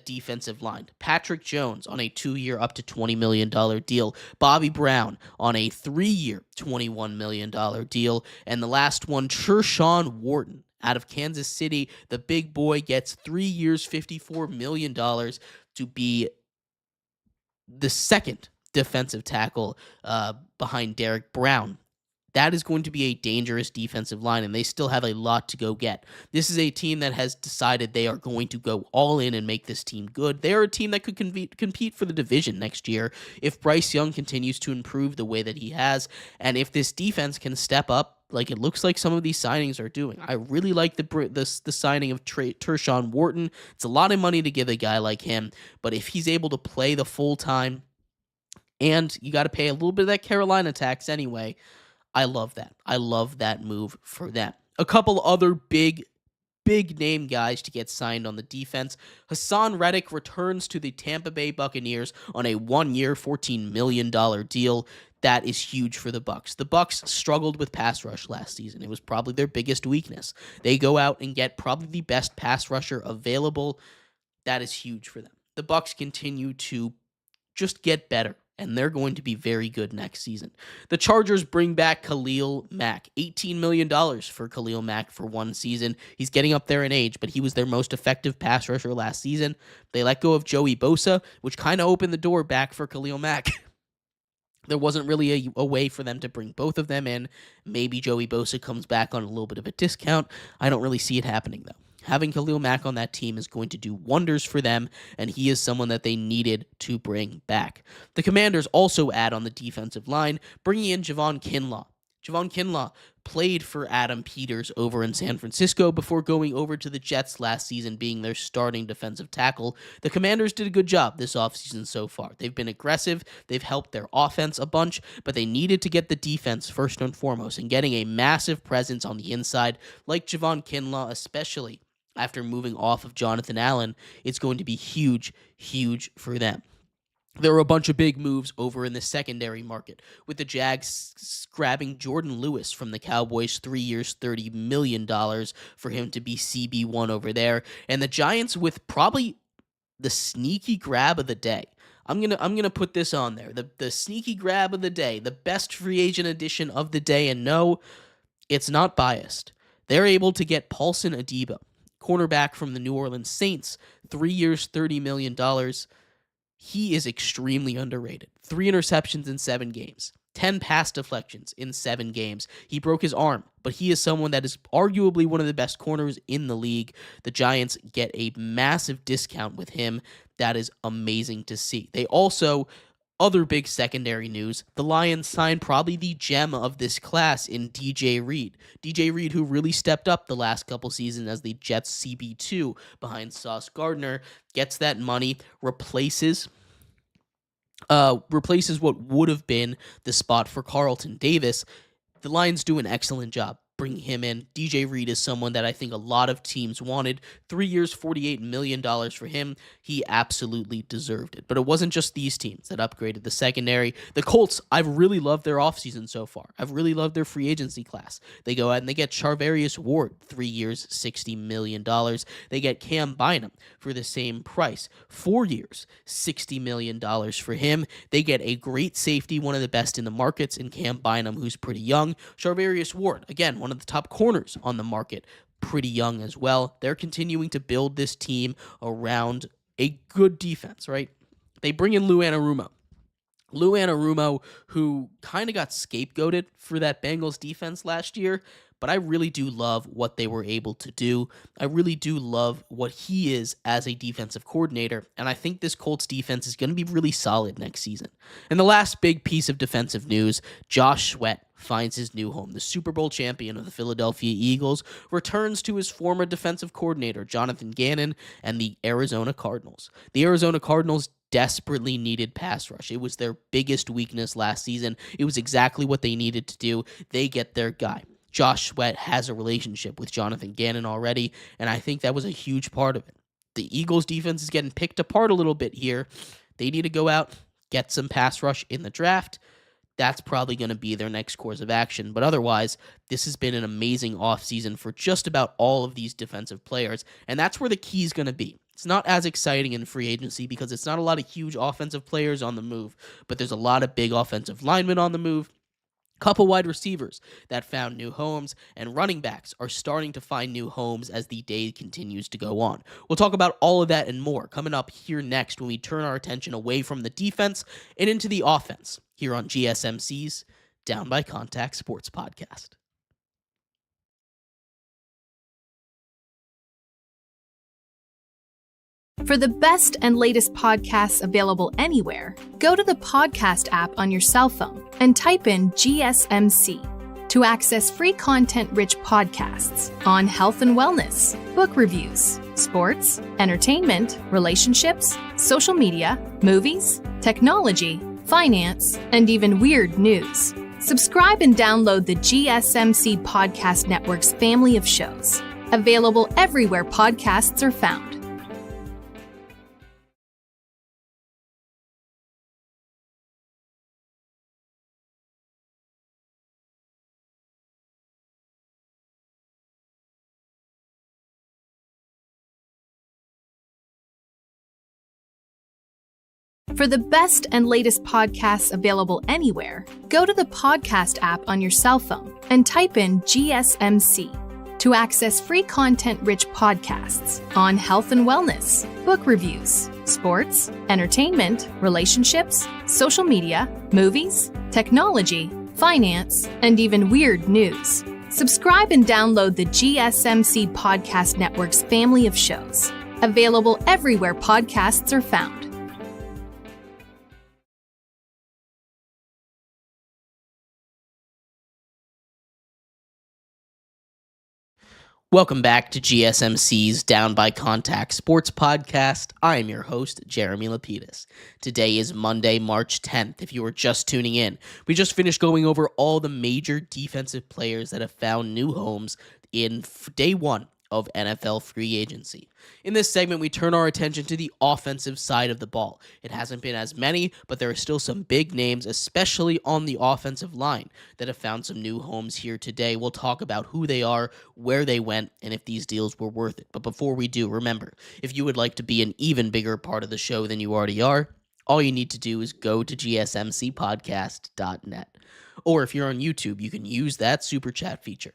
defensive line. Patrick Jones on a 2-year, up to $20 million deal. Bobby Brown on a 3-year, $21 million deal. And the last one, Tershawn Wharton out of Kansas City. The big boy gets 3 years, $54 million to be the second defensive tackle behind Derek Brown. That is going to be a dangerous defensive line, and they still have a lot to go get. This is a team that has decided they are going to go all in and make this team good. They are a team that could compete for the division next year if Bryce Young continues to improve the way that he has, and if this defense can step up like it looks like some of these signings are doing. I really like the signing of Tershawn Wharton. It's a lot of money to give a guy like him, but if he's able to play the full time, and you got to pay a little bit of that Carolina tax anyway, I love that. I love that move for them. A couple other big name guys to get signed on the defense. Hassan Reddick returns to the Tampa Bay Buccaneers on a 1-year, $14 million deal. That is huge for the Bucs. The Bucs struggled with pass rush last season. It was probably their biggest weakness. They go out and get probably the best pass rusher available. That is huge for them. The Bucs continue to just get better, and they're going to be very good next season. The Chargers bring back Khalil Mack. $18 million for Khalil Mack for 1 season. He's getting up there in age, but he was their most effective pass rusher last season. They let go of Joey Bosa, which kind of opened the door back for Khalil Mack. There wasn't really a way for them to bring both of them in. Maybe Joey Bosa comes back on a little bit of a discount. I don't really see it happening, though. Having Khalil Mack on that team is going to do wonders for them, and he is someone that they needed to bring back. The Commanders also add on the defensive line, bringing in Javon Kinlaw. Javon Kinlaw played for Adam Peters over in San Francisco before going over to the Jets last season, being their starting defensive tackle. The Commanders did a good job this offseason so far. They've been aggressive, they've helped their offense a bunch, but they needed to get the defense first and foremost, and getting a massive presence on the inside like Javon Kinlaw, especially after moving off of Jonathan Allen, it's going to be huge for them. There were a bunch of big moves over in the secondary market, with the Jags grabbing Jordan Lewis from the Cowboys, 3 years, $30 million for him to be CB1 over there, and the Giants with probably the sneaky grab of the day. I'm gonna put this on there. The sneaky grab of the day, the best free agent addition of the day, and no, it's not biased. They're able to get Paulson Adebo, cornerback from the New Orleans Saints, 3 years, $30 million. He is extremely underrated. 3 interceptions in 7 games. 10 pass deflections in 7 games. He broke his arm, but he is someone that is arguably one of the best corners in the league. The Giants get a massive discount with him. That is amazing to see. They also, other big secondary news, the Lions signed probably the gem of this class in DJ Reed. DJ Reed, who really stepped up the last couple seasons as the Jets CB2 behind Sauce Gardner, gets that money, replaces what would have been the spot for Carlton Davis. The Lions do an excellent job bringing him in. DJ Reed is someone that I think a lot of teams wanted. 3 years, $48 million for him. He absolutely deserved it. But it wasn't just these teams that upgraded the secondary. The Colts, I've really loved their offseason so far. I've really loved their free agency class. They go out and they get Charvarius Ward, 3 years, $60 million. They get Cam Bynum for the same price. 4 years, $60 million for him. They get a great safety, one of the best in the markets, in Cam Bynum, who's pretty young. Charvarius Ward, again, one of the top corners on the market, pretty young as well. They're continuing to build this team around a good defense, right? They bring in Lou Anarumo. Lou Anarumo, who kind of got scapegoated for that Bengals defense last year, but I really do love what they were able to do. I really do love what he is as a defensive coordinator, and I think this Colts defense is going to be really solid next season. And the last big piece of defensive news, Josh Sweat finds his new home. The Super Bowl champion of the Philadelphia Eagles returns to his former defensive coordinator, Jonathan Gannon, and the Arizona Cardinals. The Arizona Cardinals desperately needed pass rush. It was their biggest weakness last season. It was exactly what they needed to do. They get their guy. Josh Sweat has a relationship with Jonathan Gannon already, and I think that was a huge part of it. The Eagles defense is getting picked apart a little bit here. They need to go out, get some pass rush in the draft. That's probably going to be their next course of action. But otherwise, this has been an amazing offseason for just about all of these defensive players, and that's where the key is going to be. It's not as exciting in free agency because it's not a lot of huge offensive players on the move, but there's a lot of big offensive linemen on the move. Couple wide receivers that found new homes, and running backs are starting to find new homes as the day continues to go on. We'll talk about all of that and more coming up here next when we turn our attention away from the defense and into the offense here on GSMC's Down by Contact Sports Podcast. For the best and latest podcasts available anywhere, go to the podcast app on your cell phone and type in GSMC to access free content-rich podcasts on health and wellness, book reviews, sports, entertainment, relationships, social media, movies, technology, finance, and even weird news. Subscribe and download the GSMC Podcast Network's family of shows, available everywhere podcasts are found. For the best and latest podcasts available anywhere, go to the podcast app on your cell phone and type in GSMC to access free content-rich podcasts on health and wellness, book reviews, sports, entertainment, relationships, social media, movies, technology, finance, and even weird news. Subscribe and download the GSMC Podcast Network's family of shows, available everywhere podcasts are found. Welcome back to GSMC's Down by Contact Sports Podcast. I am your host, Jeremy Lapidus. Today is Monday, March 10th. If you are just tuning in, we just finished going over all the major defensive players that have found new homes in day one of NFL free agency. In this segment, we turn our attention to the offensive side of the ball. It hasn't been as many, but there are still some big names, especially on the offensive line, that have found some new homes here today. We'll talk about who they are, where they went, and if these deals were worth it. But before we do, remember, if you would like to be an even bigger part of the show than you already are, all you need to do is go to gsmcpodcast.net. Or if you're on YouTube, you can use that super chat feature.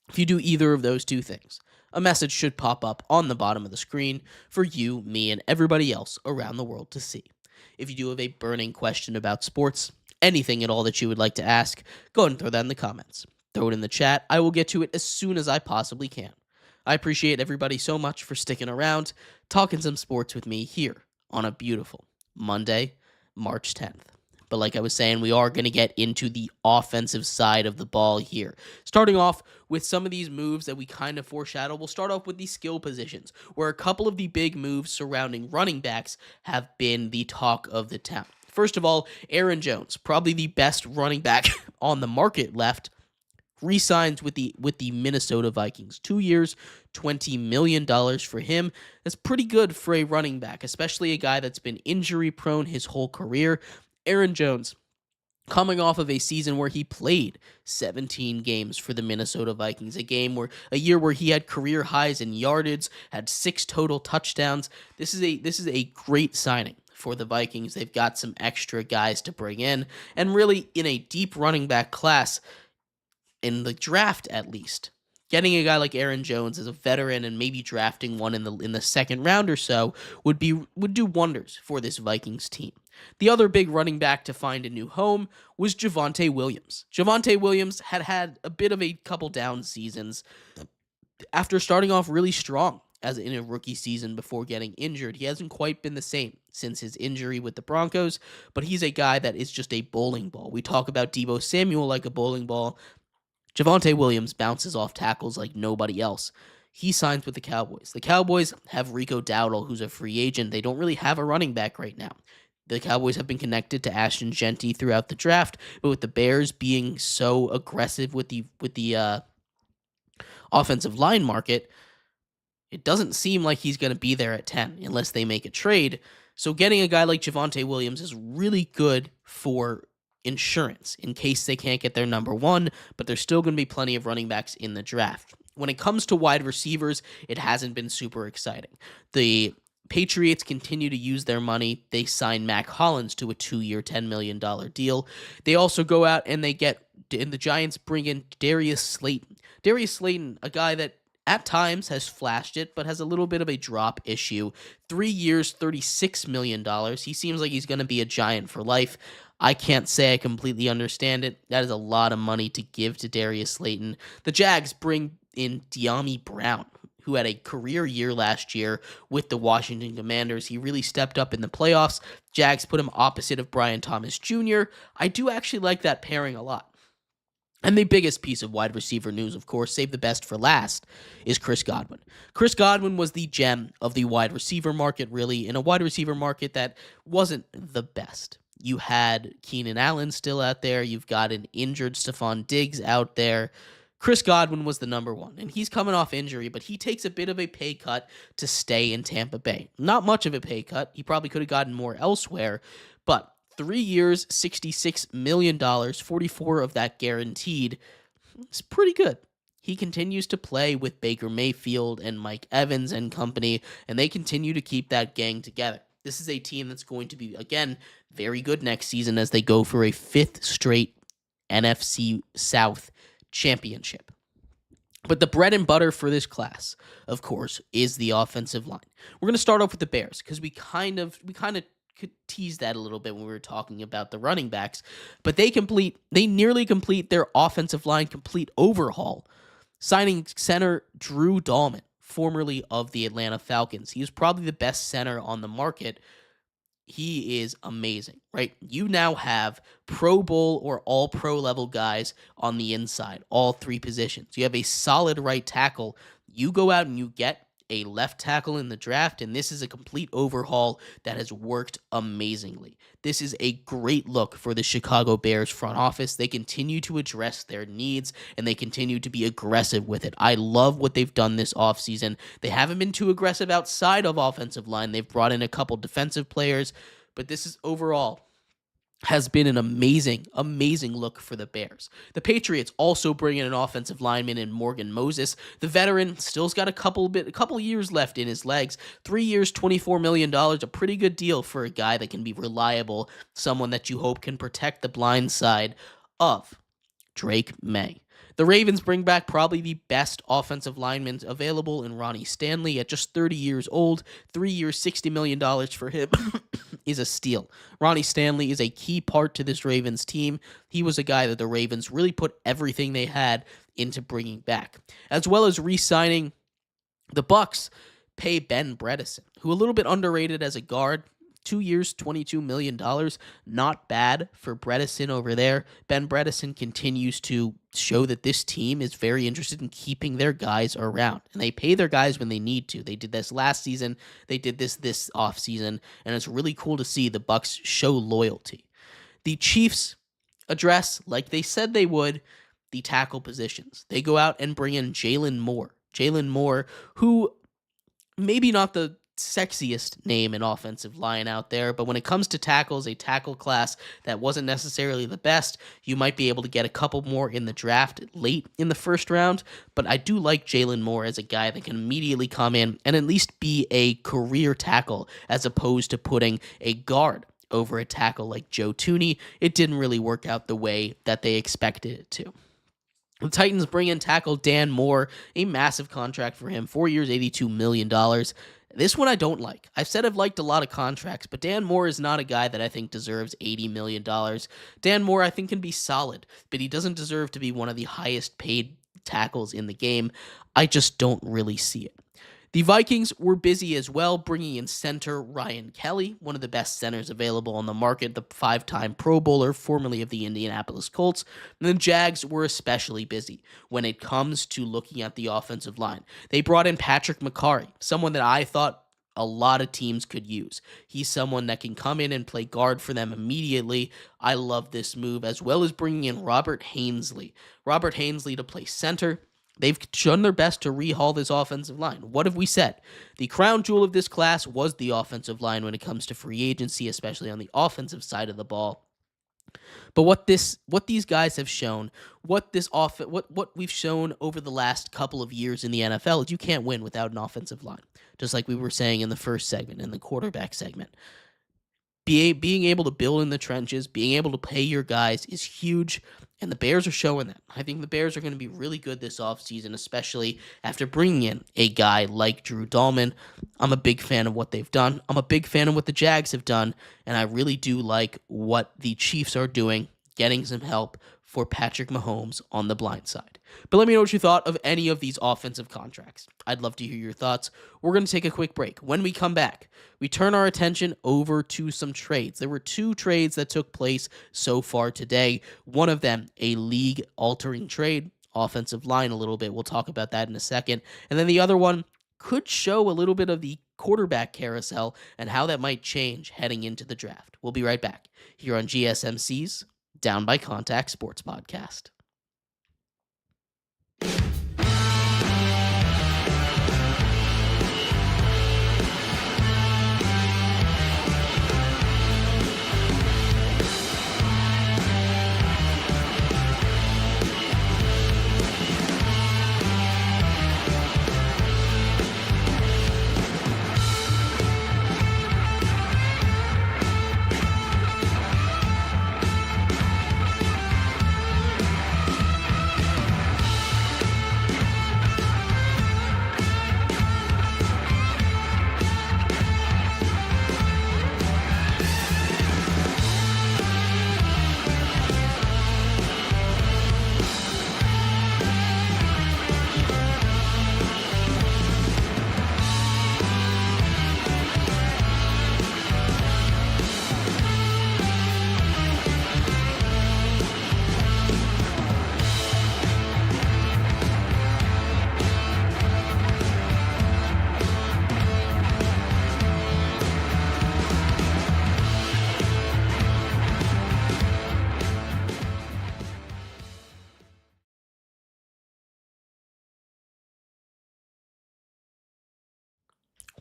If you do either of those two things, a message should pop up on the bottom of the screen for you, me, and everybody else around the world to see. If you do have a burning question about sports, anything at all that you would like to ask, go ahead and throw that in the comments. Throw it in the chat. I will get to it as soon as I possibly can. I appreciate everybody so much for sticking around, talking some sports with me here on a beautiful Monday, March 10th. But like I was saying, we are going to get into the offensive side of the ball here. Starting off with some of these moves that we kind of foreshadow. We'll start off with the skill positions, where a couple of the big moves surrounding running backs have been the talk of the town. First of all, Aaron Jones, probably the best running back on the market left, re-signs with the Minnesota Vikings. 2 years, $20 million for him. That's pretty good for a running back, especially a guy that's been injury-prone his whole career. Aaron Jones, coming off of a season where he played 17 games for the Minnesota Vikings, a year where he had career highs in yardage, had 6 total touchdowns. This is a great signing for the Vikings. They've got some extra guys to bring in, and really in a deep running back class, in the draft at least, getting a guy like Aaron Jones as a veteran and maybe drafting one in the second round or so would do wonders for this Vikings team. The other big running back to find a new home was Javonte Williams. Javonte Williams had a bit of a couple down seasons after starting off really strong as in a rookie season before getting injured. He hasn't quite been the same since his injury with the Broncos, but he's a guy that is just a bowling ball. We talk about Deebo Samuel like a bowling ball. Javonte Williams bounces off tackles like nobody else. He signs with the Cowboys. The Cowboys have Rico Dowdle, who's a free agent. They don't really have a running back right now. The Cowboys have been connected to Ashton Genty throughout the draft, but with the Bears being so aggressive with the offensive line market, it doesn't seem like he's going to be there at 10 unless they make a trade. So getting a guy like Javonte Williams is really good for insurance in case they can't get their number one, but there's still going to be plenty of running backs in the draft. When it comes to wide receivers, it hasn't been super exciting. The Patriots continue to use their money. They sign Mac Hollins to a 2-year, $10 million deal. They also go out and the Giants bring in Darius Slayton. Darius Slayton, a guy that at times has flashed it, but has a little bit of a drop issue. 3 years, $36 million. He seems like he's going to be a Giant for life. I can't say I completely understand it. That is a lot of money to give to Darius Slayton. The Jags bring in De'Ami Brown, who had a career year last year with the Washington Commanders. He really stepped up in the playoffs. Jags put him opposite of Brian Thomas Jr. I do actually like that pairing a lot. And the biggest piece of wide receiver news, of course, save the best for last, is Chris Godwin. Chris Godwin was the gem of the wide receiver market, really, in a wide receiver market that wasn't the best. You had Keenan Allen still out there. You've got an injured Stephon Diggs out there. Chris Godwin was the number one, and he's coming off injury, but he takes a bit of a pay cut to stay in Tampa Bay. Not much of a pay cut. He probably could have gotten more elsewhere, but 3 years, $66 million, 44 of that guaranteed. It's pretty good. He continues to play with Baker Mayfield and Mike Evans and company, and they continue to keep that gang together. This is a team that's going to be, again, very good next season as they go for a 5th straight NFC South championship. But the bread and butter for this class, of course, is the offensive line. We're going to start off with the Bears because we kind of could tease that a little bit when we were talking about the running backs, but they nearly complete their offensive line complete overhaul, signing center Drew Dahlman, formerly of the Atlanta Falcons. He is probably the best center on the market. He is amazing, right? You now have Pro Bowl or all pro level guys on the inside, all three positions. You have a solid right tackle. You go out and you get a left tackle in the draft, and this is a complete overhaul that has worked amazingly. This is a great look for the Chicago Bears front office. They continue to address their needs, and they continue to be aggressive with it. I love what they've done this offseason. They haven't been too aggressive outside of offensive line. They've brought in a couple defensive players, but this is overall has been an amazing look for the Bears. The Patriots also bring in an offensive lineman in Morgan Moses. The veteran still's got a couple years left in his legs. 3 years, $24 million, a pretty good deal for a guy that can be reliable, someone that you hope can protect the blind side of Drake May. The Ravens bring back probably the best offensive lineman available in Ronnie Stanley at just 30 years old. 3 years, $60 million for him is a steal. Ronnie Stanley is a key part to this Ravens team. He was a guy that the Ravens really put everything they had into bringing back. As well as re-signing, the Bucs pay Ben Bredeson, who a little bit underrated as a guard. 2 years, $22 million. Not bad for Bredeson over there. Ben Bredeson continues to show that this team is very interested in keeping their guys around. And they pay their guys when they need to. They did this last season. They did this offseason. And it's really cool to see the Bucs show loyalty. The Chiefs address, like they said they would, the tackle positions. They go out and bring in Jalen Moore. Jalen Moore, who maybe not the sexiest name in offensive line out there, but when it comes to tackles, a tackle class that wasn't necessarily the best, you might be able to get a couple more in the draft late in the first round, but I do like Jalen Moore as a guy that can immediately come in and at least be a career tackle as opposed to putting a guard over a tackle like Joe Thuney. It didn't really work out the way that they expected it to. The Titans bring in tackle Dan Moore, a massive contract for him, 4 years, $82 million. This one I don't like. I've said I've liked a lot of contracts, but Dan Moore is not a guy that I think deserves $80 million. Dan Moore I think can be solid, but he doesn't deserve to be one of the highest paid tackles in the game. I just don't really see it. The Vikings were busy as well, bringing in center Ryan Kelly, one of the best centers available on the market, the 5-time Pro Bowler, formerly of the Indianapolis Colts. And the Jags were especially busy when it comes to looking at the offensive line. They brought in Patrick McCarry, someone that I thought a lot of teams could use. He's someone that can come in and play guard for them immediately. I love this move, as well as bringing in Robert Hainsley. Robert Hainsley to play center. They've done their best to rehaul this offensive line. What have we said? The crown jewel of this class was the offensive line when it comes to free agency, especially on the offensive side of the ball. But what these guys have shown, what we've shown over the last couple of years in the NFL is you can't win without an offensive line. Just like we were saying in the first segment, in the quarterback segment. Being able to build in the trenches, being able to pay your guys is huge, and the Bears are showing that. I think the Bears are going to be really good this offseason, especially after bringing in a guy like Drew Dahlman. I'm a big fan of what they've done. I'm a big fan of what the Jags have done, and I really do like what the Chiefs are doing, getting some help for Patrick Mahomes on the blind side. But let me know what you thought of any of these offensive contracts. I'd love to hear your thoughts. We're going to take a quick break. When we come back, we turn our attention over to some trades. There were 2 trades that took place so far today. One of them, a league-altering trade, offensive line a little bit. We'll talk about that in a second. And then the other one could show a little bit of the quarterback carousel and how that might change heading into the draft. We'll be right back here on GSMC's Down by Contact Sports Podcast.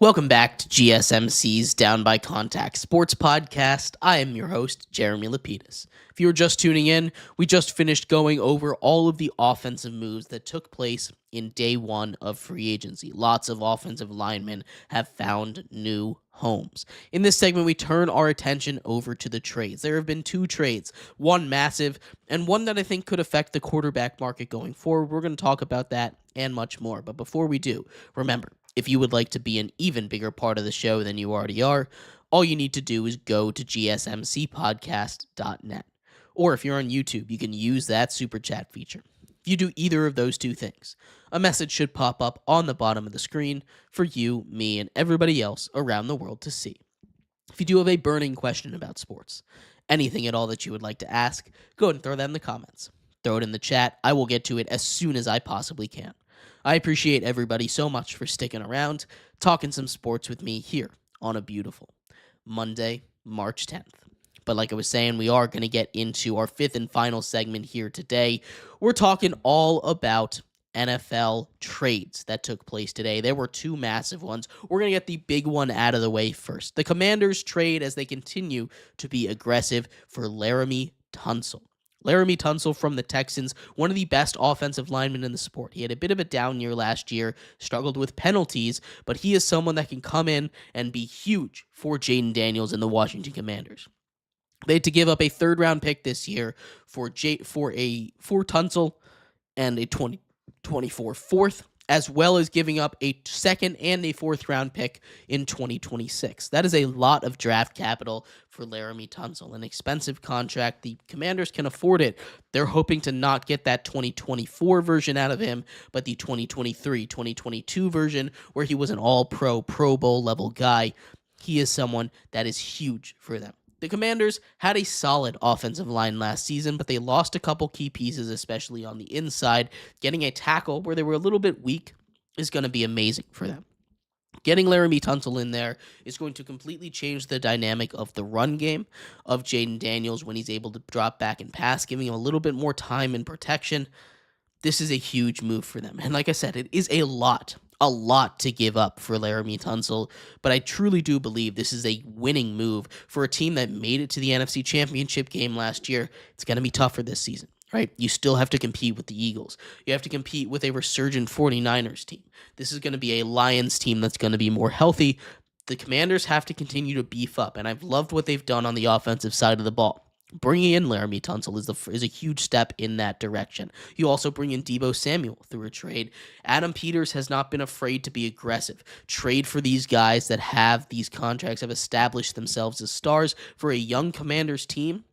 Welcome back to GSMC's Down by Contact Sports Podcast. I am your host, Jeremy Lapidus. If you were just tuning in, we just finished going over all of the offensive moves that took place in day one of free agency. Lots of offensive linemen have found new homes. In this segment, we turn our attention over to the trades. There have been two trades, one massive and one that I think could affect the quarterback market going forward. We're going to talk about that and much more. But before we do, remember, if you would like to be an even bigger part of the show than you already are, all you need to do is go to gsmcpodcast.net. Or if you're on YouTube, you can use that super chat feature. If you do either of those two things, a message should pop up on the bottom of the screen for you, me, and everybody else around the world to see. If you do have a burning question about sports, anything at all that you would like to ask, go ahead and throw that in the comments. Throw it in the chat. I will get to it as soon as I possibly can. I appreciate everybody so much for sticking around, talking some sports with me here on a beautiful Monday, March 10th. But like I was saying, we are going to get into our fifth and final segment here today. We're talking all about NFL trades that took place today. There were two massive ones. We're going to get the big one out of the way first. The Commanders trade as they continue to be aggressive for Jeremy Tunsil. Jeremy Tunsil from the Texans, one of the best offensive linemen in the sport. He had a bit of a down year last year, struggled with penalties, but he is someone that can come in and be huge for Jaden Daniels and the Washington Commanders. They had to give up a third-round pick this year for Tunsil and a 2024 fourth, as well as giving up a second and a fourth-round pick in 2026. That is a lot of draft capital for Jeremy Tunsil, an expensive contract. The Commanders can afford it. They're hoping to not get that 2024 version out of him, but the 2023, 2022 version where he was an all-pro, Pro Bowl level guy. He is someone that is huge for them. The Commanders had a solid offensive line last season, but they lost a couple key pieces, especially on the inside. Getting a tackle where they were a little bit weak is going to be amazing for them. Getting Jeremy Tunsil in there is going to completely change the dynamic of the run game of Jaden Daniels when he's able to drop back and pass, giving him a little bit more time and protection. This is a huge move for them. And like I said, it is a lot to give up for Jeremy Tunsil, but I truly do believe this is a winning move for a team that made it to the NFC Championship game last year. It's going to be tougher this season, right? You still have to compete with the Eagles. You have to compete with a resurgent 49ers team. This is going to be a Lions team that's going to be more healthy. The Commanders have to continue to beef up, and I've loved what they've done on the offensive side of the ball. Bringing in Jeremy Tunsil is a huge step in that direction. You also bring in Deebo Samuel through a trade. Adam Peters has not been afraid to be aggressive. Trade for these guys that have these contracts, have established themselves as stars for a young Commanders team.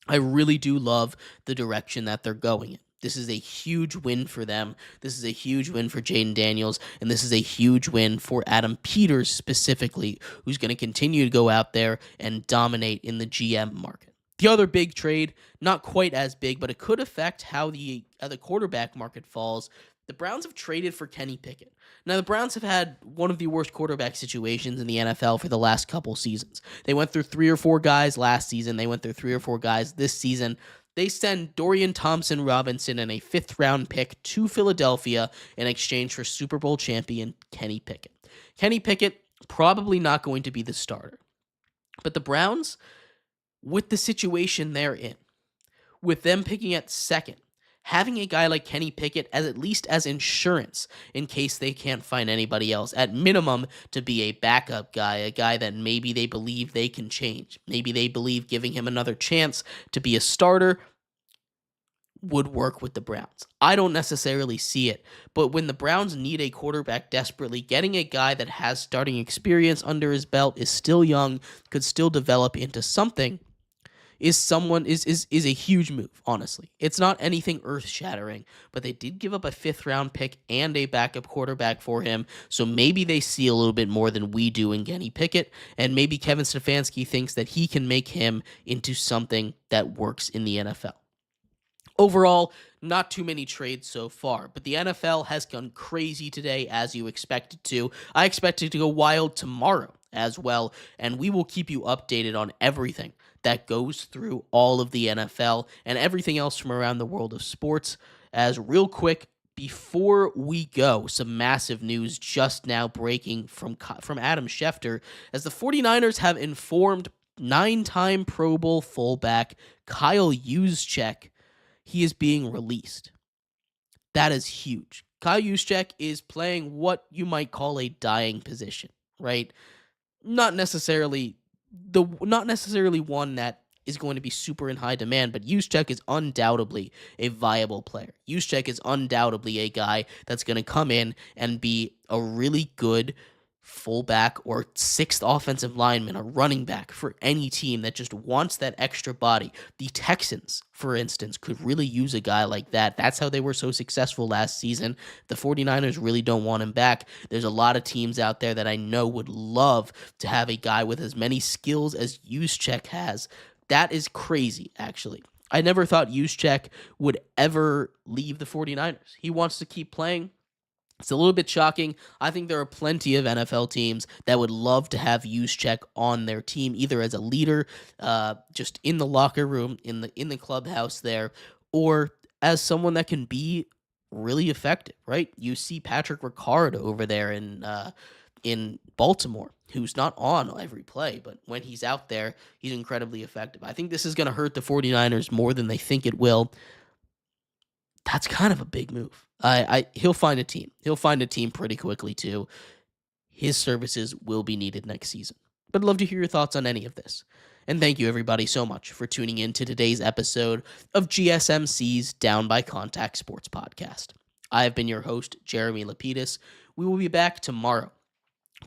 I really do love the direction that they're going in. This is a huge win for them. This is a huge win for Jaden Daniels, and this is a huge win for Adam Peters specifically, who's going to continue to go out there and dominate in the GM market. The other big trade, not quite as big, but it could affect how the quarterback market falls. The Browns have traded for Kenny Pickett. Now, the Browns have had one of the worst quarterback situations in the NFL for the last couple seasons. They went through 3 or 4 guys last season. They went through 3 or 4 guys this season. They send Dorian Thompson-Robinson and a 5th-round pick to Philadelphia in exchange for Super Bowl champion Kenny Pickett. Kenny Pickett probably not going to be the starter. But the Browns, with the situation they're in, with them picking at second, having a guy like Kenny Pickett at least as insurance in case they can't find anybody else, at minimum to be a backup guy, a guy that maybe they believe they can change. Maybe they believe giving him another chance to be a starter would work with the Browns. I don't necessarily see it, but when the Browns need a quarterback desperately, getting a guy that has starting experience under his belt, is still young, could still develop into something, is a huge move, honestly. It's not anything earth-shattering, but they did give up a 5th-round pick and a backup quarterback for him, so maybe they see a little bit more than we do in Kenny Pickett, and maybe Kevin Stefanski thinks that he can make him into something that works in the NFL. Overall, not too many trades so far, but the NFL has gone crazy today, as you expected to. I expect it to go wild tomorrow as well, and we will keep you updated on everything that goes through all of the NFL and everything else from around the world of sports. As real quick, before we go, some massive news just now breaking from Adam Schefter, as the 49ers have informed 9-time Pro Bowl fullback Kyle Juszczyk he is being released. That is huge. Kyle Juszczyk is playing what you might call a dying position, right? Not necessarily one that is going to be super in high demand, but Juszczyk is undoubtedly a viable player. Juszczyk is undoubtedly a guy that's going to come in and be a really good fullback or sixth offensive lineman, a running back for any team that just wants that extra body. The Texans, for instance, could really use a guy like that. That's how they were so successful last season. The 49ers really don't want him back. There's a lot of teams out there that I know would love to have a guy with as many skills as Juszczyk has. That is crazy, actually. I never thought Juszczyk would ever leave the 49ers. He wants to keep playing. It's a little bit shocking. I think there are plenty of NFL teams that would love to have Juszczyk on their team, either as a leader, just in the locker room, in the clubhouse there, or as someone that can be really effective, right? You see Patrick Ricard over there in Baltimore, who's not on every play, but when he's out there, he's incredibly effective. I think this is going to hurt the 49ers more than they think it will. That's kind of a big move. He'll find a team. He'll find a team pretty quickly, too. His services will be needed next season. But I'd love to hear your thoughts on any of this. And thank you, everybody, so much for tuning in to today's episode of GSMC's Down by Contact Sports Podcast. I have been your host, Jeremy Lapidus. We will be back tomorrow,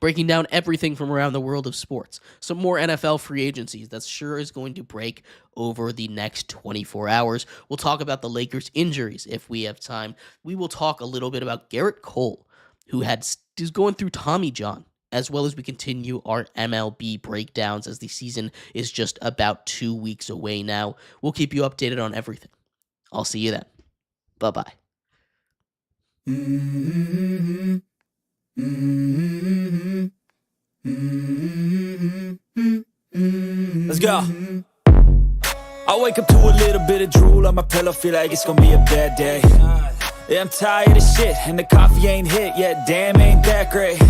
breaking down everything from around the world of sports. Some more NFL free agencies that sure is going to break over the next 24 hours. We'll talk about the Lakers' injuries if we have time. We will talk a little bit about Garrett Cole, who is going through Tommy John, as well as we continue our MLB breakdowns as the season is just about 2 weeks away now. We'll keep you updated on everything. I'll see you then. Bye-bye. Let's go. I wake up to a little bit of drool on my pillow, feel like it's gonna be a bad day. Yeah, I'm tired of shit, and the coffee ain't hit yet, damn ain't that great.